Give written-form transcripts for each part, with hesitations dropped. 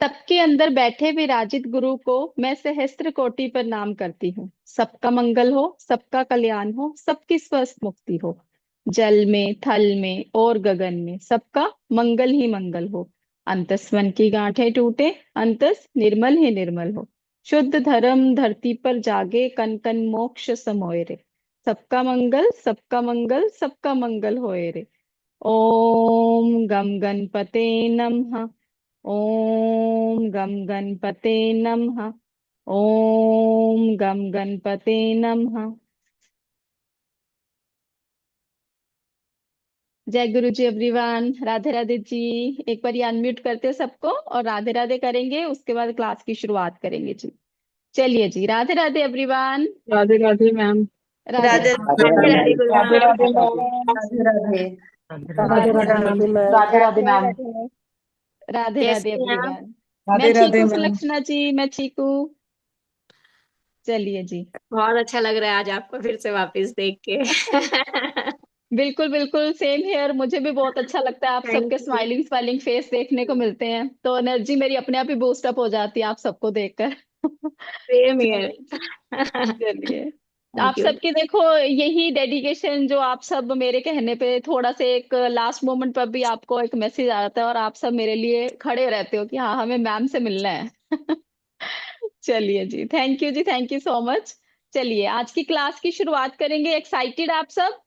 सबके अंदर बैठे विराजित गुरु को मैं सहस्त्र कोटि प्रणाम करती हूँ। सबका मंगल हो, सबका कल्याण हो, सबकी स्वस्थ मुक्ति हो। जल में, थल में और गगन में सबका मंगल ही मंगल हो। अंतस मन की गांठें टूटे, अंतस निर्मल ही निर्मल हो। शुद्ध धर्म धरती पर जागे, कन कन मोक्ष समोए रे। सबका मंगल, सबका मंगल, सबका मंगल होए रे। ओम गम गणपते नमः। ओम गम गणपते नमः। ओम गम गणपते नमः। जय गुरु जी एवरीवन, राधे राधे जी। एक बार ये अनम्यूट करते हैं सबको और राधे राधे करेंगे, उसके बाद क्लास की शुरुआत करेंगे जी। चलिए जी, Radhe Radhe everyone. Radhe Radhe ma'am. Radhe Radhe Radhe. Radhe Radhe Radhe Radhe guru Radhe ji. Radhe ma'am. Radhe Radhe. Radhe Radhe Radhe Radhe. Ma'am. Radhe Radhe ma'am. Radhe Radhe कैसे हैं आप? एवरीवन। मैं राधे ठीक राधे हूँ मैम। सुलक्षणा जी, मैं ठीक हूँ। चलिए जी। बहुत अच्छा लग रहा है आज आपको फिर से वापस देख के। बिल्कुल बिल्कुल, सेम हेयर। मुझे भी बहुत अच्छा लगता है आप थैंक सबके यू। स्माइलिंग स्माइलिंग फेस देखने को मिलते हैं, तो एनर्जी मेरी अपने आप ही बूस्ट अप हो जाती है आप सबको देखकर। Same here. चलिए। चलिए। आप थैंक यू। सबकी देखो यही डेडिकेशन, जो आप सब मेरे कहने पे थोड़ा से एक लास्ट मोमेंट पर भी आपको एक मैसेज आ जाता है और आप सब मेरे लिए खड़े रहते हो कि हाँ हमें मैम से मिलना है। चलिए जी, थैंक यू जी, थैंक यू सो मच। चलिए आज की क्लास की शुरुआत करेंगे। एक्साइटेड आप सब?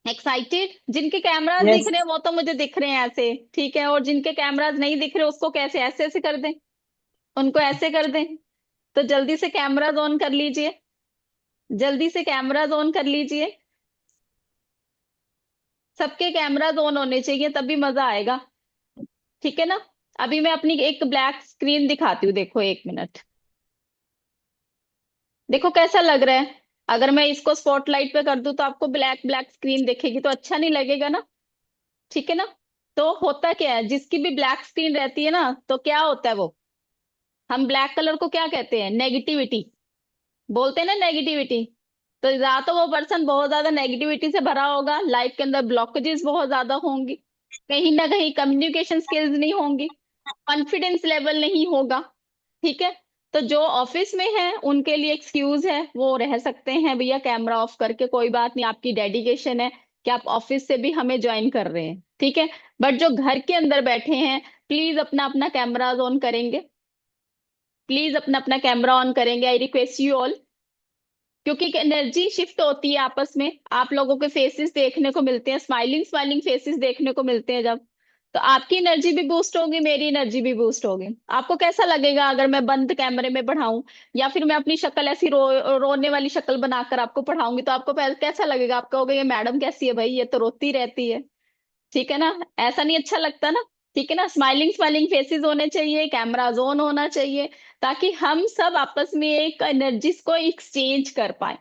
एक्साइटेड? जिनके कैमरास दिख यस। रहे हैं वो तो मुझे दिख रहे हैं ऐसे, ठीक है। और जिनके कैमरास नहीं दिख रहे उसको कैसे, ऐसे ऐसे कर दें? उनको ऐसे कर दें? तो जल्दी से कैमरास ऑन कर लीजिए, जल्दी से कैमरास ऑन कर लीजिए। सबके कैमरास ऑन होने चाहिए तभी मजा आएगा, ठीक है ना। अभी मैं अपनी एक ब्लैक स्क्रीन दिखाती हूँ, देखो एक मिनट। देखो कैसा लग रहा है। अगर मैं इसको स्पॉटलाइट पे कर दूं तो आपको ब्लैक ब्लैक स्क्रीन दिखेगी, तो अच्छा नहीं लगेगा ना, ठीक है ना। तो होता क्या है, जिसकी भी ब्लैक स्क्रीन रहती है ना, तो क्या होता है वो, हम ब्लैक कलर को क्या कहते हैं, नेगेटिविटी बोलते हैं ना, नेगेटिविटी। तो या तो वो पर्सन बहुत ज्यादा नेगेटिविटी से भरा होगा, लाइफ के अंदर ब्लॉकेजेस बहुत ज्यादा होंगी, कहीं ना कहीं कम्युनिकेशन स्किल्स नहीं होंगी, कॉन्फिडेंस लेवल नहीं होगा, ठीक है। तो जो ऑफिस में है उनके लिए एक्सक्यूज है, वो रह सकते हैं भैया कैमरा ऑफ करके, कोई बात नहीं, आपकी डेडिकेशन है कि आप ऑफिस से भी हमें ज्वाइन कर रहे हैं, ठीक है। बट जो घर के अंदर बैठे हैं, प्लीज अपना अपना कैमरा ऑन करेंगे, प्लीज अपना अपना कैमरा ऑन करेंगे, आई रिक्वेस्ट यू ऑल। क्योंकि एनर्जी शिफ्ट होती है आपस में, आप लोगों के फेसेस देखने को मिलते हैं, स्माइलिंग स्माइलिंग फेसेस देखने को मिलते हैं जब, तो आपकी एनर्जी भी बूस्ट होगी, मेरी एनर्जी भी बूस्ट होगी। आपको कैसा लगेगा अगर मैं बंद कैमरे में पढ़ाऊं, या फिर मैं अपनी शक्ल ऐसी रोने वाली शक्ल बनाकर आपको पढ़ाऊंगी, तो आपको कैसा लगेगा? आप कहोगे ये मैडम कैसी है भाई, ये तो रोती रहती है, ठीक है ना। ऐसा नहीं अच्छा लगता ना, ठीक है ना। स्माइलिंग स्माइलिंग फेसेस होने चाहिए, कैमरा ऑन होना चाहिए, ताकि हम सब आपस में एक एनर्जीज को एक्सचेंज कर पाए,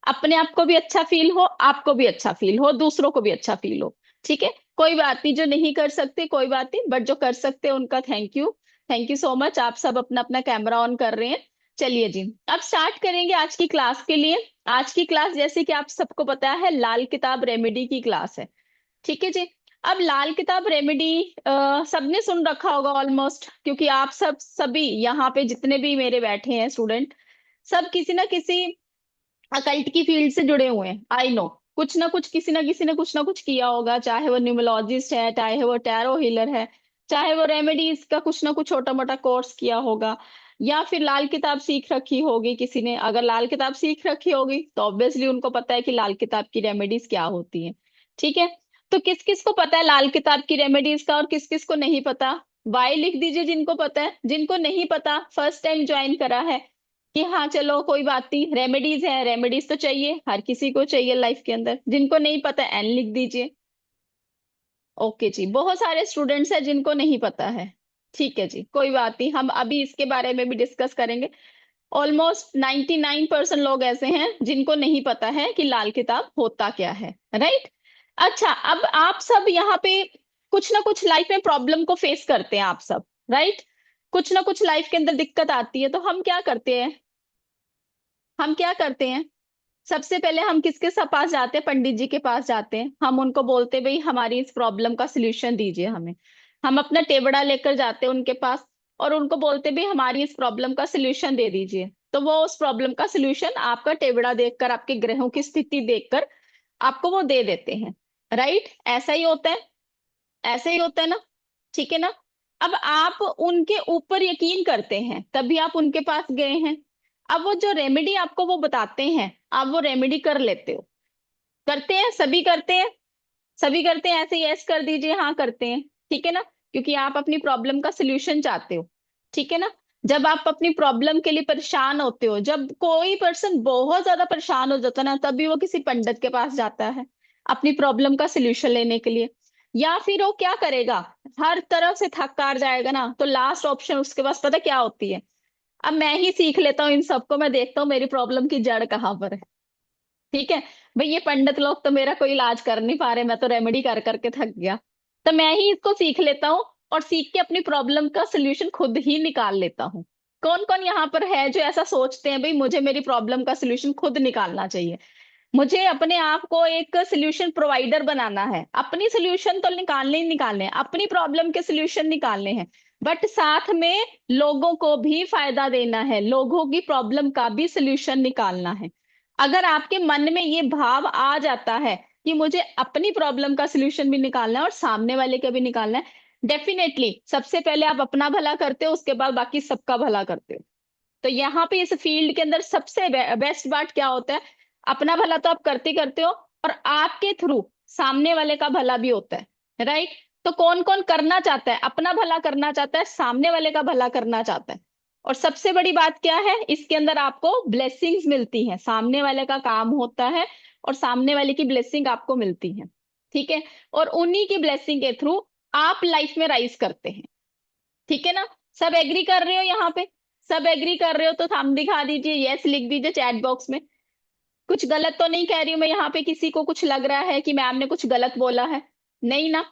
अपने आप को भी अच्छा फील हो, आपको भी अच्छा फील हो, दूसरों को भी अच्छा फील हो, ठीक है। कोई बात नहीं, जो नहीं कर सकते कोई बात नहीं, बट जो कर सकते हैं उनका thank you, thank you so much. आप सब अपना अपना कैमरा ऑन कर रहे हैं। चलिए जी, अब स्टार्ट करेंगे आज की क्लास के लिए। आज की क्लास जैसे कि आप सबको पता है, लाल किताब रेमेडी की क्लास है, ठीक है जी। अब लाल किताब रेमेडी सबने सुन रखा होगा ऑलमोस्ट, क्योंकि आप सब सभी यहाँ पे जितने भी मेरे बैठे हैं स्टूडेंट, सब किसी ना किसी अकल्ट की फील्ड से जुड़े हुए हैं, आई नो। कुछ ना कुछ, किसी ना किसी ने कुछ ना कुछ किया होगा, चाहे वो न्यूमरोलॉजिस्ट है, चाहे वो टैरो हीलर है, चाहे वो रेमेडीज का कुछ ना कुछ छोटा मोटा कोर्स किया होगा, या फिर लाल किताब सीख रखी होगी किसी ने। अगर लाल किताब सीख रखी होगी तो ऑब्वियसली उनको पता है कि लाल किताब की रेमेडीज क्या होती हैं, ठीक है। तो किस किस को पता है लाल किताब की रेमेडीज का, और किस किस को नहीं पता? वाई लिख दीजिए जिनको पता है, जिनको नहीं पता फर्स्ट टाइम ज्वाइन करा है कि हाँ चलो कोई बात नहीं, रेमेडीज है, रेमेडीज तो चाहिए, हर किसी को चाहिए लाइफ के अंदर। जिनको नहीं पता एन लिख दीजिए। ओके जी, बहुत सारे स्टूडेंट्स हैं जिनको नहीं पता है, ठीक है जी, कोई बात नहीं, हम अभी इसके बारे में भी डिस्कस करेंगे। ऑलमोस्ट 99% लोग ऐसे हैं जिनको नहीं पता है कि लाल किताब होता क्या है, राइट। अच्छा, अब आप सब यहाँ पे कुछ ना कुछ लाइफ में प्रॉब्लम को फेस करते हैं आप सब, राइट। कुछ ना कुछ लाइफ के अंदर दिक्कत आती है, तो हम क्या करते हैं, हम क्या करते हैं? सबसे पहले हम किसके पास जाते हैं? पंडित जी के पास जाते हैं। हम उनको बोलते हैं भाई हमारी इस प्रॉब्लम का सलूशन दीजिए हमें। हम अपना टेबड़ा लेकर जाते हैं उनके पास, और उनको बोलते भी हमारी इस प्रॉब्लम का सोल्यूशन दे दीजिए, तो वो उस प्रॉब्लम का सोल्यूशन आपका टेबड़ा देखकर, आपके ग्रहों की स्थिति देखकर आपको वो दे देते हैं। राइट, ऐसा ही होता है, ऐसा ही होता है ना, ठीक है ना। अब आप उनके ऊपर यकीन करते हैं तभी आप उनके पास गए हैं। अब वो जो रेमेडी आपको वो बताते हैं, आप वो रेमेडी कर लेते हो, करते हैं, सभी करते हैं, सभी करते हैं, ऐसे यस कर दीजिए, हाँ करते हैं, ठीक है ना, क्योंकि आप अपनी प्रॉब्लम का सोल्यूशन चाहते हो, ठीक है ना। जब आप अपनी प्रॉब्लम के लिए परेशान होते हो, जब कोई पर्सन बहुत ज्यादा परेशान हो जाता है ना, तभी वो किसी पंडित के पास जाता है अपनी प्रॉब्लम का सोल्यूशन लेने के लिए। या फिर वो क्या करेगा, हर तरफ से थक हार जाएगा ना, तो लास्ट ऑप्शन उसके पास पता क्या होती है, अब मैं ही सीख लेता हूँ इन सबको, मैं देखता हूँ मेरी प्रॉब्लम की जड़ कहाँ पर है, ठीक है। भाई ये पंडित लोग तो मेरा कोई इलाज कर नहीं पा रहे, मैं तो रेमेडी कर करके थक गया, तो मैं ही इसको सीख लेता हूँ और सीख के अपनी प्रॉब्लम का सोल्यूशन खुद ही निकाल लेता हूँ। कौन कौन यहाँ पर है जो ऐसा सोचते हैं, भाई मुझे मेरी प्रॉब्लम का सोल्यूशन खुद निकालना चाहिए, मुझे अपने आप को एक सोल्यूशन प्रोवाइडर बनाना है, अपनी सोल्यूशन तो निकालने ही निकालने हैं, अपनी प्रॉब्लम के सोल्यूशन निकालने हैं, बट साथ में लोगों को भी फायदा देना है, लोगों की प्रॉब्लम का भी सोल्यूशन निकालना है। अगर आपके मन में ये भाव आ जाता है कि मुझे अपनी प्रॉब्लम का सोल्यूशन भी निकालना है और सामने वाले का भी निकालना है, डेफिनेटली सबसे पहले आप अपना भला करते हो, उसके बाद बाकी सबका भला करते हो। तो यहाँ पे इस फील्ड के अंदर सबसे बेस्ट बात क्या होता है, अपना भला तो आप करते करते हो और आपके थ्रू सामने वाले का भला भी होता है। राइट, तो कौन कौन करना चाहता है, अपना भला करना चाहता है, सामने वाले का भला करना चाहता है। और सबसे बड़ी बात क्या है, इसके अंदर आपको ब्लेसिंग्स मिलती हैं, सामने वाले का काम होता है और सामने वाले की ब्लेसिंग आपको मिलती है, ठीक है। और उन्हीं की ब्लेसिंग के थ्रू आप लाइफ में राइज करते हैं, ठीक है ना। सब एग्री कर रहे हो यहाँ पे, सब एग्री कर रहे हो तो थंब दिखा दीजिए, यस लिख दीजिए चैट बॉक्स में। कुछ गलत तो नहीं कह रही हूँ मैं यहाँ पे, किसी को कुछ लग रहा है कि मैम ने कुछ गलत बोला है, नहीं ना।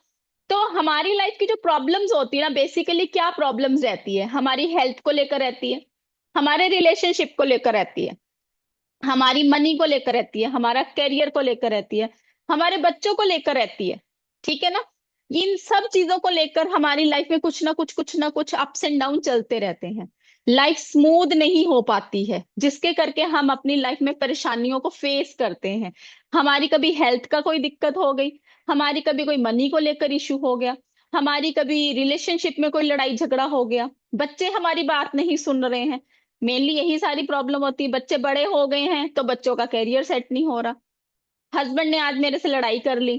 तो हमारी लाइफ की जो प्रॉब्लम्स होती है ना, बेसिकली क्या प्रॉब्लम्स रहती है, हमारी हेल्थ को लेकर रहती है, हमारे रिलेशनशिप को लेकर रहती है, हमारी मनी को लेकर रहती है, हमारा करियर को लेकर रहती है, हमारे बच्चों को लेकर रहती है, ठीक है ना। इन सब चीजों को लेकर हमारी लाइफ में कुछ ना कुछ अप्स एंड डाउन चलते रहते हैं, लाइफ स्मूथ नहीं हो पाती है, जिसके करके हम अपनी लाइफ में परेशानियों को फेस करते हैं। हमारी कभी हेल्थ का कोई दिक्कत हो गई, हमारी कभी कोई मनी को लेकर इशू हो गया, हमारी कभी रिलेशनशिप में कोई लड़ाई झगड़ा हो गया, बच्चे हमारी बात नहीं सुन रहे हैं, मेनली यही सारी प्रॉब्लम होती है। बच्चे बड़े हो गए हैं तो बच्चों का करियर सेट नहीं हो रहा, हस्बैंड ने आज मेरे से लड़ाई कर ली,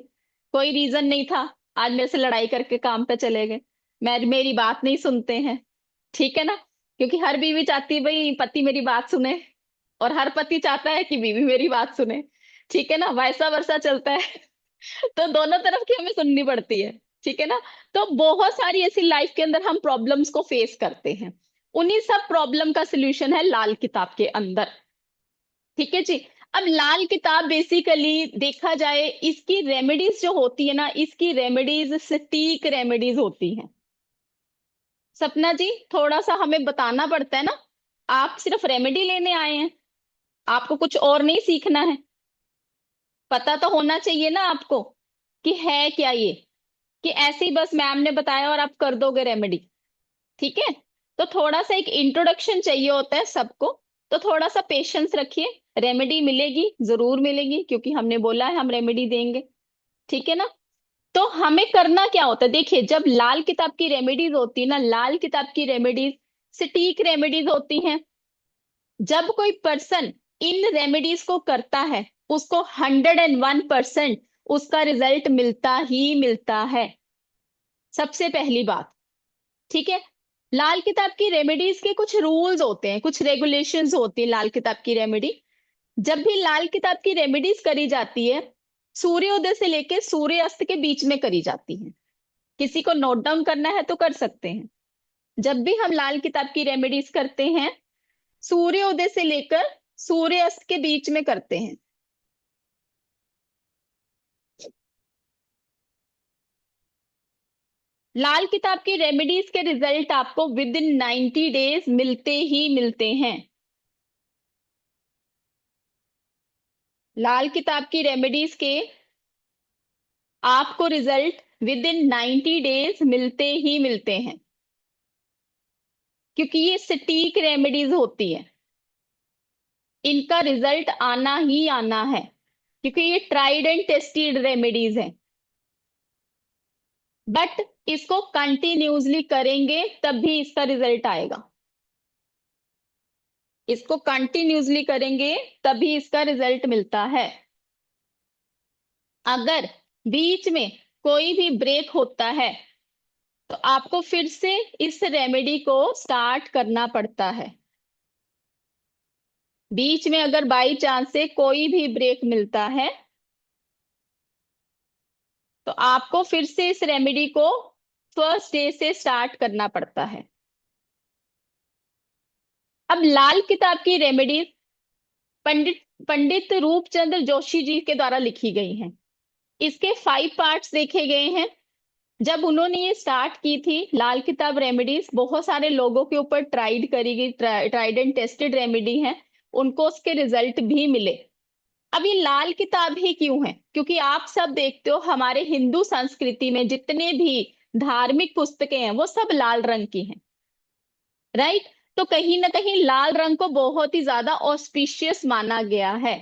कोई रीजन नहीं था, आज मेरे से लड़ाई करके काम पे चले गए, मेरी बात नहीं सुनते हैं, ठीक है ना। क्योंकि हर बीवी चाहती है भाई पति मेरी बात सुने, और हर पति चाहता है कि बीवी मेरी बात सुने, ठीक है ना, वैसा वर्षा चलता है। तो दोनों तरफ की हमें सुननी पड़ती है, ठीक है ना। तो बहुत सारी ऐसी लाइफ के अंदर हम प्रॉब्लम्स को फेस करते हैं, उन्हीं सब प्रॉब्लम का सोल्यूशन है लाल किताब के अंदर, ठीक है जी। अब लाल किताब बेसिकली देखा जाए, इसकी रेमेडीज जो होती है ना, इसकी रेमेडीज सटीक रेमेडीज होती हैं। सपना जी, थोड़ा सा हमें बताना पड़ता है ना, आप सिर्फ रेमेडी लेने आए हैं, आपको कुछ और नहीं सीखना है, पता तो होना चाहिए ना आपको कि है क्या ये, कि ऐसे ही बस मैम ने बताया और आप कर दोगे रेमेडी, ठीक है। तो थोड़ा सा एक इंट्रोडक्शन चाहिए होता है सबको, तो थोड़ा सा पेशेंस रखिए, रेमेडी मिलेगी, जरूर मिलेगी, क्योंकि हमने बोला है हम रेमेडी देंगे, ठीक है ना। तो हमें करना क्या होता है, देखिए जब लाल किताब की रेमेडीज होती है ना, लाल किताब की रेमेडीज सटीक रेमेडीज होती हैं। जब कोई पर्सन इन रेमेडीज को करता है, उसको 101% उसका रिजल्ट मिलता ही मिलता है, सबसे पहली बात, ठीक है। लाल किताब की रेमेडीज के कुछ रूल्स होते हैं, कुछ रेगुलेशंस होती है लाल किताब की रेमेडी। जब भी लाल किताब की रेमेडीज करी जाती है, सूर्योदय से लेकर सूर्यास्त के बीच में करी जाती है। किसी को नोट डाउन करना है तो कर सकते हैं। जब भी हम लाल किताब की रेमेडीज करते हैं, सूर्योदय से लेकर सूर्यास्त के बीच में करते हैं। लाल किताब की रेमेडीज के रिजल्ट आपको विद इन 90 डेज मिलते ही मिलते हैं। लाल किताब की रेमेडीज के आपको रिजल्ट विद इन 90 डेज मिलते ही मिलते हैं। क्योंकि ये सटीक रेमेडीज होती है, इनका रिजल्ट आना ही आना है, क्योंकि ये ट्राइड एंड टेस्टेड रेमेडीज हैं। बट इसको कंटिन्यूसली करेंगे तब भी इसका रिजल्ट आएगा, इसको कंटिन्यूसली करेंगे तभी इसका रिजल्ट मिलता है। अगर बीच में कोई भी ब्रेक होता है तो आपको फिर से इस रेमेडी को स्टार्ट करना पड़ता है। बीच में अगर बाई चांस से कोई भी ब्रेक मिलता है तो आपको फिर से इस रेमेडी को फर्स्ट डे से स्टार्ट करना पड़ता है। अब लाल किताब की रेमेडी पंडित पंडित रूपचंद्र जोशी जी के द्वारा लिखी गई हैं। इसके 5 पार्ट्स देखे गए हैं। जब उन्होंने ये स्टार्ट की थी लाल किताब रेमेडीज, बहुत सारे लोगों के ऊपर ट्राइड करी गई, ट्राइड एंड टेस्टेड रेमेडी है, उनको उसके रिजल्ट भी मिले। अब ये लाल किताब ही क्यों है? क्योंकि आप सब देखते हो हमारे हिंदू संस्कृति में जितने भी धार्मिक पुस्तकें हैं वो सब लाल रंग की हैं, राइट? तो कहीं ना कहीं लाल रंग को बहुत ही ज्यादा ऑस्पिशियस माना गया है।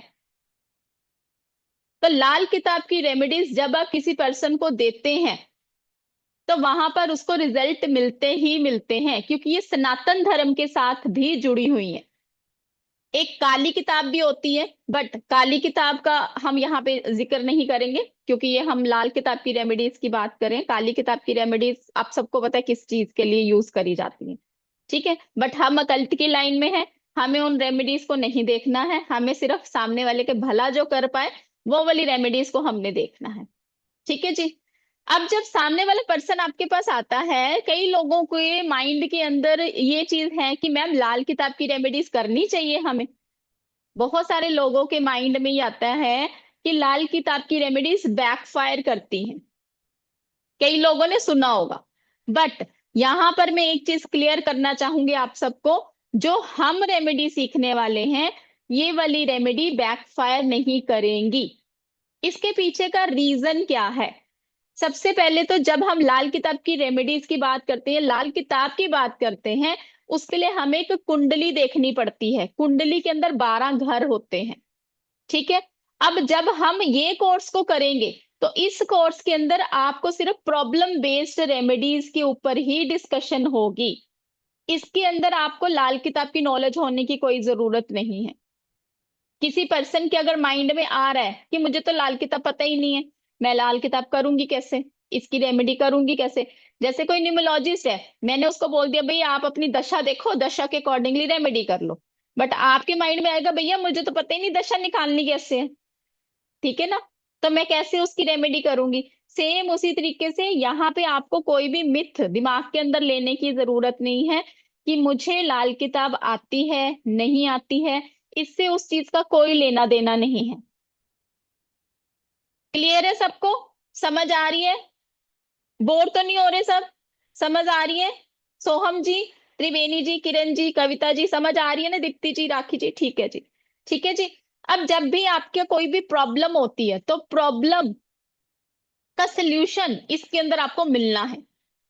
तो लाल किताब की रेमेडीज जब आप किसी पर्सन को देते हैं तो वहां पर उसको रिजल्ट मिलते ही मिलते हैं, क्योंकि ये सनातन धर्म के साथ भी जुड़ी हुई है। एक काली किताब भी होती है, बट काली किताब का हम यहाँ पे जिक्र नहीं करेंगे, क्योंकि ये हम लाल किताब की रेमेडीज की बात करें। काली किताब की रेमेडीज आप सबको पता है किस चीज के लिए यूज करी जाती है, ठीक है? बट हम अकल्ट की लाइन में है, हमें उन रेमेडीज को नहीं देखना है, हमें सिर्फ सामने वाले के भला जो कर पाए वो वाली रेमेडीज को हमने देखना है, ठीक है जी? अब जब सामने वाला पर्सन आपके पास आता है, कई लोगों के माइंड के अंदर ये चीज है कि मैम लाल किताब की रेमेडीज करनी चाहिए हमें। बहुत सारे लोगों के माइंड में ये आता है कि लाल किताब की रेमेडीज बैकफायर करती हैं, कई लोगों ने सुना होगा। बट यहां पर मैं एक चीज क्लियर करना चाहूंगी आप सबको, जो हम रेमेडी सीखने वाले हैं ये वाली रेमेडी बैकफायर नहीं करेंगी। इसके पीछे का रीजन क्या है? सबसे पहले तो जब हम लाल किताब की रेमेडीज की बात करते हैं, लाल किताब की बात करते हैं, उसके लिए हमें एक कुंडली देखनी पड़ती है। कुंडली के अंदर 12 घर होते हैं, ठीक है? अब जब हम ये कोर्स को करेंगे तो इस कोर्स के अंदर आपको सिर्फ प्रॉब्लम बेस्ड रेमेडीज के ऊपर ही डिस्कशन होगी। इसके अंदर आपको लाल किताब की नॉलेज होने की कोई जरूरत नहीं है। किसी पर्सन के अगर माइंड में आ रहा है कि मुझे तो लाल किताब पता ही नहीं है, मैं लाल किताब करूंगी कैसे, इसकी रेमेडी करूंगी कैसे? जैसे कोई न्यूमोलॉजिस्ट है, मैंने उसको बोल दिया भाई आप अपनी दशा देखो, दशा के अकॉर्डिंगली रेमेडी कर लो, बट आपके माइंड में आएगा भैया मुझे तो पता ही नहीं दशा निकालनी कैसे है, ठीक है ना? तो मैं कैसे उसकी रेमेडी करूंगी? सेम उसी तरीके से यहाँ पे आपको कोई भी मिथ दिमाग के अंदर लेने की जरूरत नहीं है कि मुझे लाल किताब आती है नहीं आती है, इससे उस चीज का कोई लेना देना नहीं है। क्लियर है सबको? समझ आ रही है? बोर तो नहीं हो रहे सब? समझ आ रही है? सोहम जी, त्रिवेणी जी, किरण जी, कविता जी, समझ आ रही है ना? दीप्ति जी, राखी जी, ठीक है जी, ठीक है जी। अब जब भी आपके कोई भी प्रॉब्लम होती है तो प्रॉब्लम का सल्यूशन इसके अंदर आपको मिलना है,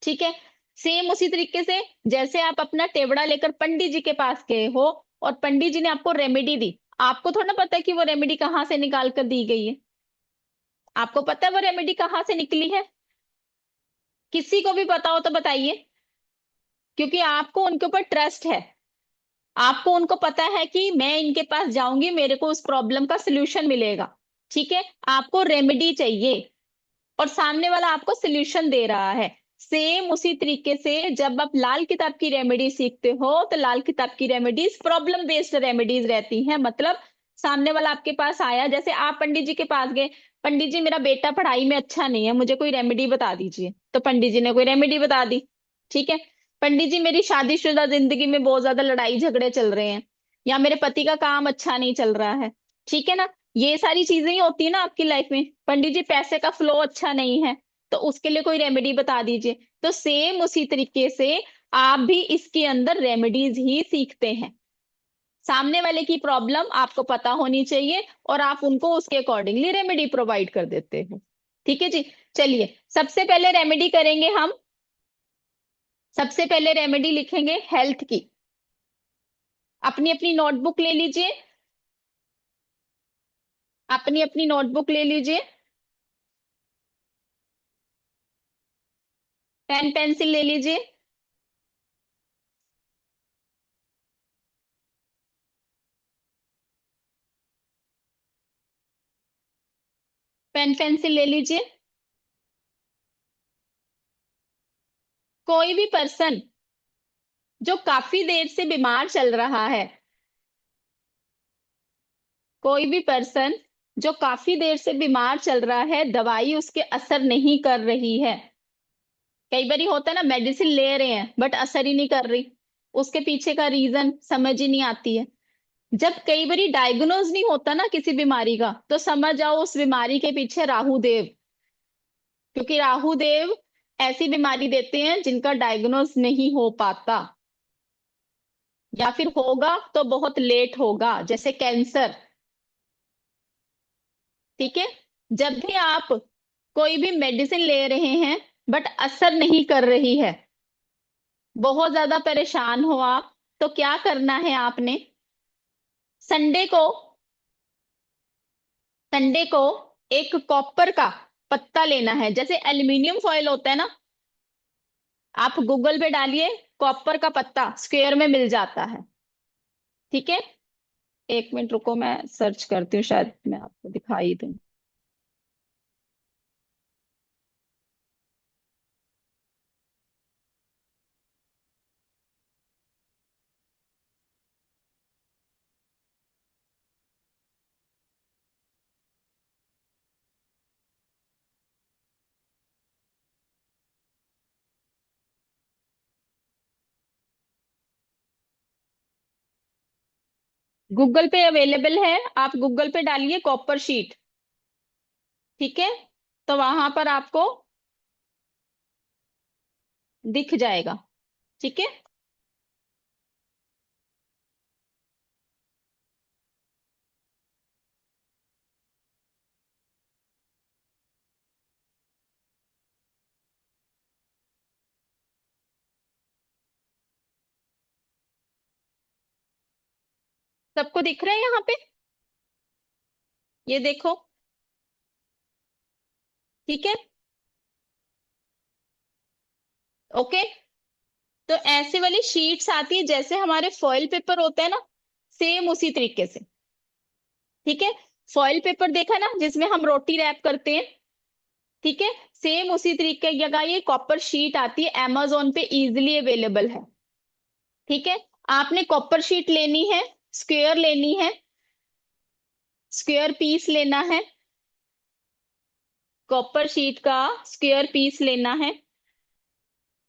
ठीक है? सेम उसी तरीके से जैसे आप अपना टेबड़ा लेकर पंडित जी के पास गए हो और पंडित जी ने आपको रेमेडी दी, आपको थोड़ा पता है कि वो रेमेडी कहाँ से निकाल कर दी गई है? आपको पता है वो रेमेडी कहाँ से निकली है? किसी को भी पता हो तो बताइए, क्योंकि आपको उनके ऊपर ट्रस्ट है, आपको उनको पता है कि मैं इनके पास जाऊंगी मेरे को उस प्रॉब्लम का सल्यूशन मिलेगा, ठीक है? आपको रेमेडी चाहिए और सामने वाला आपको सल्यूशन दे रहा है। सेम उसी तरीके से जब आप लाल किताब की रेमेडी सीखते हो तो लाल किताब की रेमेडीज प्रॉब्लम बेस्ड रेमेडीज रहती हैं। मतलब सामने वाला आपके पास आया, जैसे आप पंडित जी के पास गए, पंडित जी मेरा बेटा पढ़ाई में अच्छा नहीं है, मुझे कोई रेमेडी बता दीजिए, तो पंडित जी ने कोई रेमेडी बता दी, ठीक है? पंडित जी मेरी शादीशुदा जिंदगी में बहुत ज्यादा लड़ाई झगड़े चल रहे हैं, या मेरे पति का काम अच्छा नहीं चल रहा है, ठीक है ना? ये सारी चीजें ही होती है ना आपकी लाइफ में। पंडित जी पैसे का फ्लो अच्छा नहीं है, तो उसके लिए कोई रेमेडी बता दीजिए। तो सेम उसी तरीके से आप भी इसके अंदर रेमेडीज ही सीखते हैं। सामने वाले की प्रॉब्लम आपको पता होनी चाहिए और आप उनको उसके अकॉर्डिंगली रेमेडी प्रोवाइड कर देते हो, ठीक है जी? चलिए सबसे पहले रेमेडी करेंगे हम सबसे पहले रेमेडी लिखेंगे हेल्थ की। अपनी अपनी नोटबुक ले लीजिए, अपनी अपनी नोटबुक ले लीजिए, पेन पेंसिल ले लीजिए। पेन पेंसिल ले लीजिए। कोई भी पर्सन जो काफी देर से बीमार चल रहा है, कोई भी पर्सन जो काफी देर से बीमार चल रहा है, दवाई उसके असर नहीं कर रही है। कई बार होता है ना, मेडिसिन ले रहे हैं बट असर ही नहीं कर रही, उसके पीछे का रीजन समझ ही नहीं आती है। जब कई बार डायग्नोज नहीं होता ना किसी बीमारी का, तो समझ जाओ उस बीमारी के पीछे राहु देव, क्योंकि राहु देव ऐसी बीमारी देते हैं जिनका डायग्नोज नहीं हो पाता, या फिर होगा तो बहुत लेट होगा, जैसे कैंसर। ठीक है। जब भी आप कोई भी मेडिसिन ले रहे हैं बट असर नहीं कर रही है, बहुत ज्यादा परेशान हो आप, तो क्या करना है आपने? संडे को, संडे को एक कॉपर का पत्ता लेना है, जैसे एल्युमिनियम फॉयल होता है ना, आप गूगल पे डालिए कॉपर का पत्ता, स्क्वायर में मिल जाता है। ठीक है, एक मिनट रुको, मैं सर्च करती हूँ, शायद मैं आपको दिखाई दूं। गूगल पे अवेलेबल है, आप गूगल पे डालिए कॉपर शीट। ठीक है, तो वहां पर आपको दिख जाएगा। ठीक है, सबको दिख रहा है यहाँ पे? ये देखो। ठीक है, ओके। तो ऐसे वाली शीट्स आती है जैसे हमारे फॉइल पेपर होते हैं ना, सेम उसी तरीके से। ठीक है, फॉइल पेपर देखा ना जिसमें हम रोटी रैप करते हैं, ठीक है, सेम उसी तरीके की जगह ये कॉपर शीट आती है, amazon पे इजीली अवेलेबल है। ठीक है, आपने कॉपर शीट लेनी है, स्क्वायर लेनी है, स्क्वायर पीस लेना है, कॉपर शीट का स्क्वायर पीस लेना है,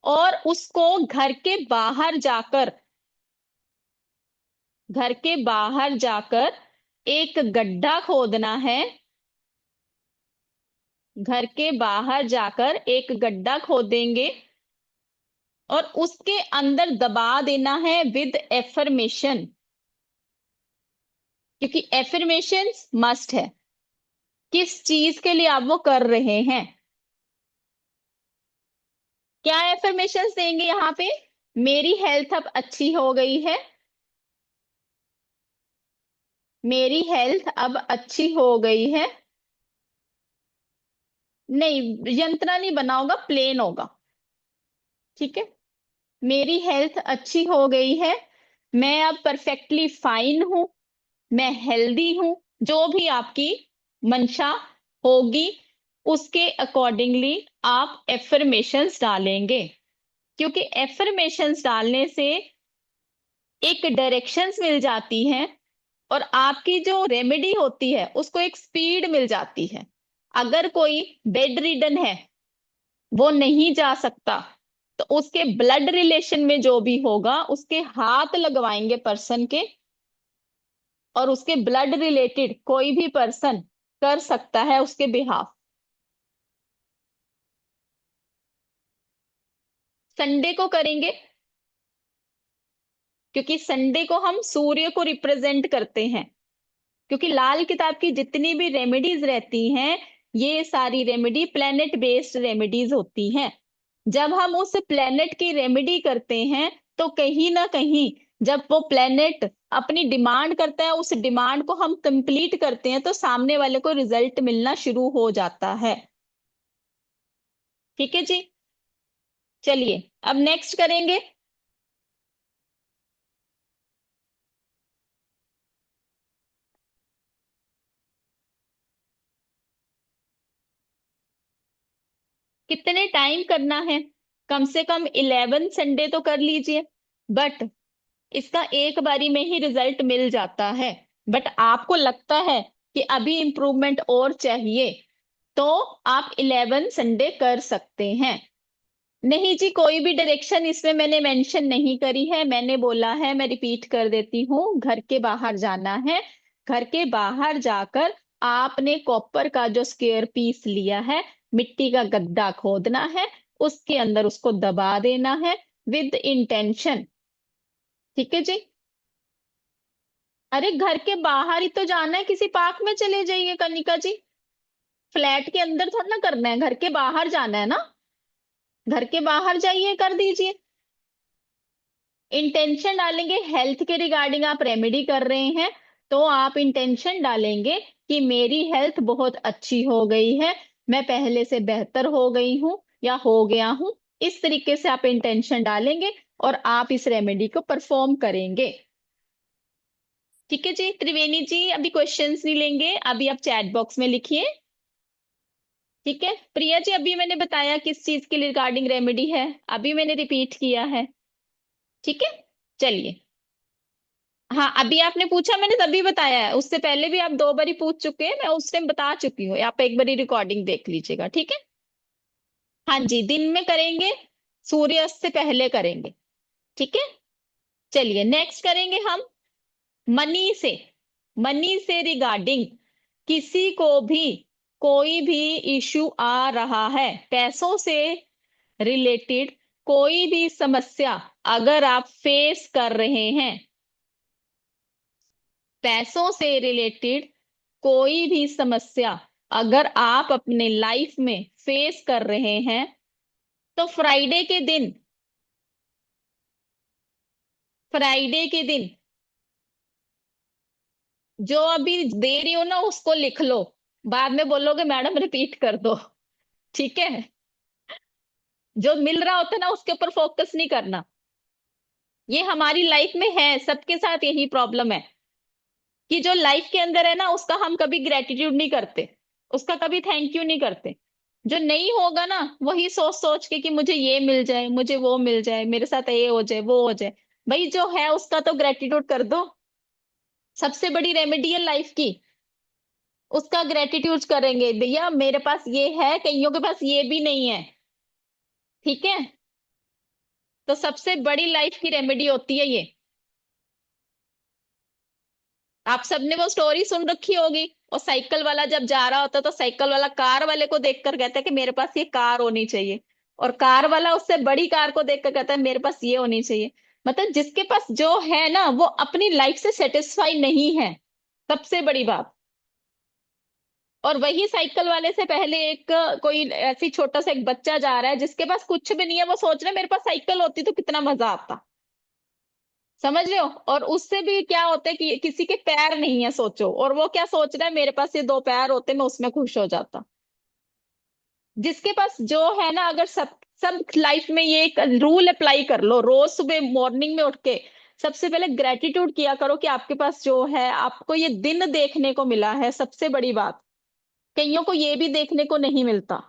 और उसको घर के बाहर जाकर, घर के बाहर जाकर एक गड्ढा खोदना है। घर के बाहर जाकर एक गड्ढा खोदेंगे और उसके अंदर दबा देना है विद एफर्मेशन, क्योंकि एफर्मेशन मस्ट है। किस चीज के लिए आप वो कर रहे हैं? क्या एफर्मेशन देंगे यहाँ पे? मेरी हेल्थ अब अच्छी हो गई है, मेरी हेल्थ अब अच्छी हो गई है। नहीं, यंत्रणा नहीं बना होगा, प्लेन होगा। ठीक है, मेरी हेल्थ अच्छी हो गई है, मैं अब परफेक्टली फाइन हूं, मैं हेल्दी हूं। जो भी आपकी मंशा होगी उसके अकॉर्डिंगली आप एफर्मेशंस डालेंगे, क्योंकि एफर्मेशंस डालने से एक डायरेक्शंस मिल जाती हैं, और आपकी जो रेमेडी होती है उसको एक स्पीड मिल जाती है। अगर कोई बेड रिडन है, वो नहीं जा सकता, तो उसके ब्लड रिलेशन में जो भी होगा उसके हाथ लगवाएंगे पर्सन के, और उसके ब्लड रिलेटेड कोई भी पर्सन कर सकता है उसके बिहाफ। संडे को करेंगे, क्योंकि संडे को हम सूर्य को रिप्रेजेंट करते हैं, क्योंकि लाल किताब की जितनी भी रेमेडीज रहती हैं, ये सारी रेमेडी प्लेनेट बेस्ड रेमेडीज होती हैं। जब हम उस प्लेनेट की रेमेडी करते हैं तो कहीं ना कहीं जब वो प्लेनेट अपनी डिमांड करता है, उस डिमांड को हम कंप्लीट करते हैं तो सामने वाले को रिजल्ट मिलना शुरू हो जाता है। ठीक है जी। चलिए अब नेक्स्ट करेंगे। कितने टाइम करना है? कम से कम 11 संडे तो कर लीजिए, बट इसका एक बारी में ही रिजल्ट मिल जाता है। बट आपको लगता है कि अभी इंप्रूवमेंट और चाहिए तो आप 11 संडे कर सकते हैं। नहीं जी, कोई भी डायरेक्शन इसमें मैंने मेंशन नहीं करी है। मैंने बोला है, मैं रिपीट कर देती हूँ, घर के बाहर जाना है। घर के बाहर जाकर आपने कॉपर का जो स्क्वायर पीस लिया है, मिट्टी का गड्ढा खोदना है, उसके अंदर उसको दबा देना है विद इंटेंशन। ठीक है जी। अरे घर के बाहर ही तो जाना है, किसी पार्क में चले जाइए कनिका जी। फ्लैट के अंदर थोड़ा ना करना है, घर के बाहर जाना है ना। घर के बाहर जाइए, कर दीजिए। इंटेंशन डालेंगे हेल्थ के रिगार्डिंग, आप रेमेडी कर रहे हैं तो आप इंटेंशन डालेंगे कि मेरी हेल्थ बहुत अच्छी हो गई है, मैं पहले से बेहतर हो गई हूं या हो गया हूं। इस तरीके से आप इंटेंशन डालेंगे और आप इस रेमेडी को परफॉर्म करेंगे। ठीक है जी। त्रिवेणी जी अभी क्वेश्चंस नहीं लेंगे, अभी आप चैट बॉक्स में लिखिए। ठीक है। प्रिया जी अभी मैंने बताया किस चीज के रिगार्डिंग रेमेडी है, अभी मैंने रिपीट किया है। ठीक है। चलिए। हाँ अभी आपने पूछा, मैंने तभी बताया है, उससे पहले भी आप 2 बारी पूछ चुके हैं, मैं उस टाइम बता चुकी हूँ, आप एक बारी रिकॉर्डिंग देख लीजिएगा। ठीक है। हाँ जी, दिन में करेंगे, सूर्यास्त से पहले करेंगे। ठीक है। चलिए नेक्स्ट करेंगे हम मनी से। मनी से रिगार्डिंग किसी को भी कोई भी इशू आ रहा है, पैसों से रिलेटेड कोई भी समस्या अगर आप फेस कर रहे हैं, पैसों से रिलेटेड कोई भी समस्या अगर आप अपने लाइफ में फेस कर रहे हैं तो फ्राइडे के दिन जो अभी दे रही हो ना उसको लिख लो, बाद में बोलोगे मैडम रिपीट कर दो। ठीक है। जो मिल रहा होता है ना उसके ऊपर फोकस नहीं करना। ये हमारी लाइफ में है, सबके साथ यही प्रॉब्लम है कि जो लाइफ के अंदर है ना उसका हम कभी ग्रेटिट्यूड नहीं करते, उसका कभी थैंक यू नहीं करते। जो नहीं होगा ना वही सोच सोच के कि मुझे ये मिल जाए, मुझे वो मिल जाए, मेरे साथ ये हो जाए, वो हो जाए। भाई जो है उसका तो ग्रेटिट्यूड कर दो। सबसे बड़ी रेमेडी है लाइफ की, उसका ग्रेटिट्यूड करेंगे। भैया मेरे पास ये है, कईयों के पास ये भी नहीं है। ठीक है। तो सबसे बड़ी लाइफ की रेमेडी होती है ये। आप सबने वो स्टोरी सुन रखी होगी, और साइकिल वाला जब जा रहा होता तो साइकिल वाला कार वाले को देखकर कहता है कि मेरे पास ये कार होनी चाहिए, और कार वाला उससे बड़ी कार को देखकर कहता है मेरे पास ये होनी चाहिए। मतलब जिसके पास जो है ना वो अपनी लाइफ से सेटिस्फाई नहीं है, सबसे बड़ी बात। और वही साइकिल वाले से पहले एक कोई ऐसी छोटा सा एक बच्चा जा रहा है जिसके पास कुछ भी नहीं है, वो सोच रहा है मेरे पास साइकिल होती तो कितना मजा आता। समझ रहे हो? और उससे भी क्या होता है कि किसी के पैर नहीं है सोचो, और वो क्या सोच रहा है मेरे पास ये 2 पैर होते मैं उसमें खुश हो जाता। जिसके पास जो है ना, अगर सब सब लाइफ में ये एक रूल अप्लाई कर लो, रोज सुबह मॉर्निंग में उठ के सबसे पहले ग्रेटिट्यूड किया करो कि आपके पास जो है, आपको ये दिन देखने को मिला है, सबसे बड़ी बात। कईयों को ये भी देखने को नहीं मिलता।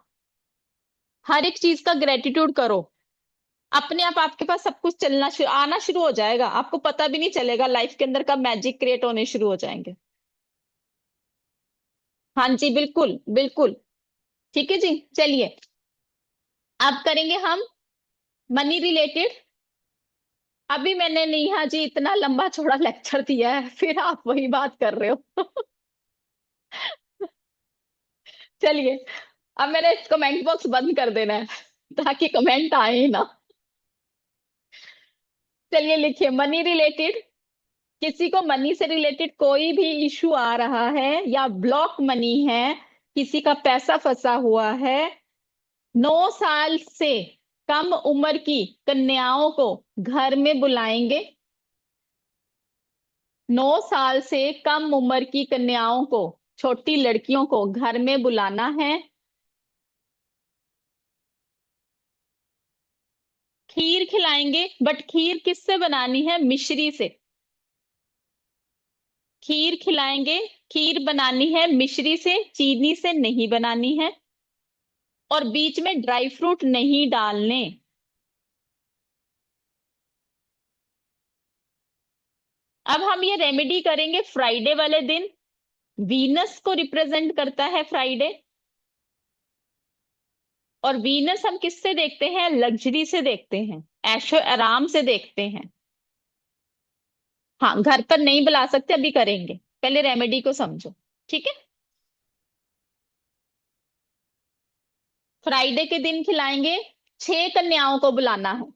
हर एक चीज का ग्रेटिट्यूड करो, अपने आप आपके पास सब कुछ आना शुरू हो जाएगा, आपको पता भी नहीं चलेगा लाइफ के अंदर कब मैजिक क्रिएट होने शुरू हो जाएंगे। हाँ जी बिल्कुल बिल्कुल। ठीक है जी। चलिए अब करेंगे हम मनी रिलेटेड। अभी मैंने नेहा जी इतना लंबा चौड़ा लेक्चर दिया है, फिर आप वही बात कर रहे हो। चलिए अब मैंने कमेंट बॉक्स बंद कर देना है ताकि कमेंट आए ही ना। चलिए लिखिए मनी रिलेटेड, किसी को मनी से रिलेटेड कोई भी इशू आ रहा है या ब्लॉक मनी है, किसी का पैसा फंसा हुआ है, 9 साल से कम उम्र की कन्याओं को घर में बुलाएंगे। 9 साल से कम उम्र की कन्याओं को, छोटी लड़कियों को घर में बुलाना है। खीर खिलाएंगे, बट खीर किससे बनानी है? मिश्री से। खीर खिलाएंगे, खीर बनानी है मिश्री से, चीनी से नहीं बनानी है। और बीच में ड्राई फ्रूट नहीं डालने। अब हम ये रेमेडी करेंगे फ्राइडे वाले दिन। वीनस को रिप्रेजेंट करता है फ्राइडे। और वीनस हम किससे देखते हैं? लग्जरी से देखते हैं, ऐशो आराम से देखते हैं। हाँ, घर पर नहीं बुला सकते, अभी करेंगे, पहले रेमेडी को समझो। ठीक है, फ्राइडे के दिन खिलाएंगे। 6 कन्याओं को बुलाना है,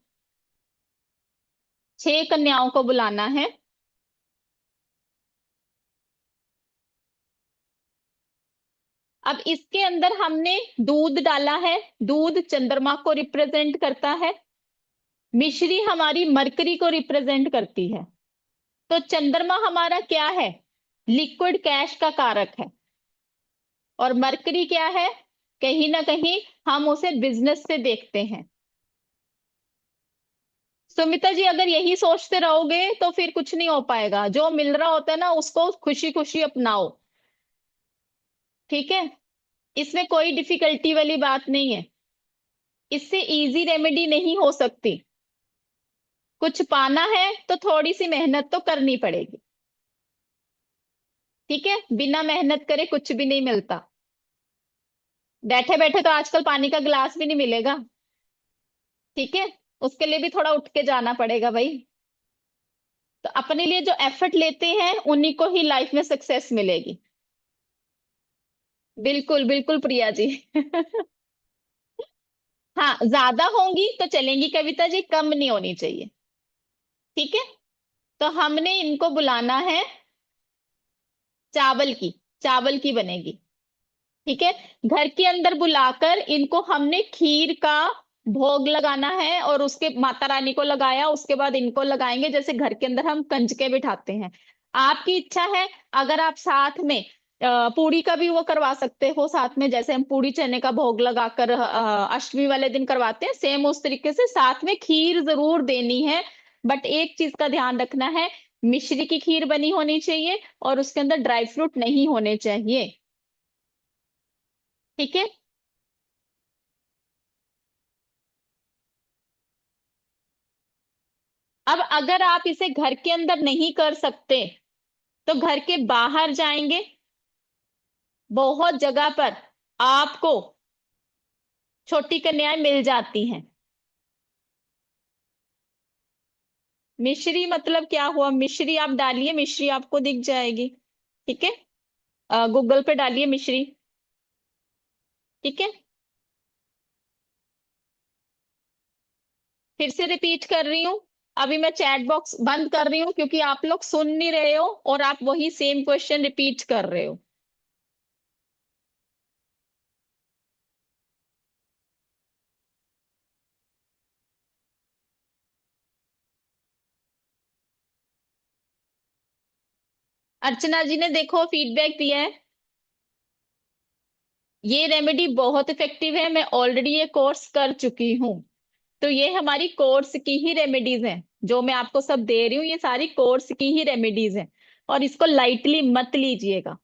6 कन्याओं को बुलाना है। अब इसके अंदर हमने दूध डाला है। दूध चंद्रमा को रिप्रेजेंट करता है। मिश्री हमारी मरकरी को रिप्रेजेंट करती है। तो चंद्रमा हमारा क्या है? लिक्विड कैश का कारक है। और मरकरी क्या है? कहीं ना कहीं हम उसे बिजनेस से देखते हैं। सुमिता जी, अगर यही सोचते रहोगे तो फिर कुछ नहीं हो पाएगा। जो मिल रहा होता है ना, उसको खुशी खुशी अपनाओ। ठीक है, इसमें कोई डिफिकल्टी वाली बात नहीं है। इससे इजी रेमेडी नहीं हो सकती। कुछ पाना है तो थोड़ी सी मेहनत तो करनी पड़ेगी। ठीक है, बिना मेहनत करे कुछ भी नहीं मिलता। बैठे बैठे तो आजकल पानी का गिलास भी नहीं मिलेगा। ठीक है, उसके लिए भी थोड़ा उठ के जाना पड़ेगा भाई। तो अपने लिए जो एफर्ट लेते हैं उन्हीं को ही लाइफ में सक्सेस मिलेगी। बिल्कुल बिल्कुल प्रिया जी। हाँ, ज्यादा होंगी तो चलेंगी कविता जी, कम नहीं होनी चाहिए। ठीक है, तो हमने इनको बुलाना है। चावल की, चावल की बनेगी। ठीक है, घर के अंदर बुलाकर इनको हमने खीर का भोग लगाना है। और उसके माता रानी को लगाया, उसके बाद इनको लगाएंगे, जैसे घर के अंदर हम कंजके बिठाते हैं। आपकी इच्छा है, अगर आप साथ में पूड़ी का भी वो करवा सकते हो साथ में, जैसे हम पूड़ी चने का भोग लगाकर अष्टमी वाले दिन करवाते हैं, सेम उस तरीके से साथ में खीर जरूर देनी है। बट एक चीज का ध्यान रखना है, मिश्री की खीर बनी होनी चाहिए और उसके अंदर ड्राई फ्रूट नहीं होने चाहिए। ठीक है, अब अगर आप इसे घर के अंदर नहीं कर सकते तो घर के बाहर जाएंगे। बहुत जगह पर आपको छोटी कन्याएं मिल जाती हैं। मिश्री मतलब क्या हुआ? मिश्री आप डालिए, मिश्री आपको दिख जाएगी। ठीक है, गूगल पे डालिए मिश्री। ठीक है, फिर से रिपीट कर रही हूँ। अभी मैं चैट बॉक्स बंद कर रही हूँ क्योंकि आप लोग सुन नहीं रहे हो और आप वही सेम क्वेश्चन रिपीट कर रहे हो। अर्चना जी ने देखो फीडबैक दिया है। ये रेमेडी बहुत इफेक्टिव है, मैं ऑलरेडी ये कोर्स कर चुकी हूँ। तो ये हमारी कोर्स की ही रेमेडीज हैं। जो मैं आपको सब दे रही हूँ ये सारी कोर्स की ही रेमेडीज हैं। और इसको लाइटली मत लीजिएगा।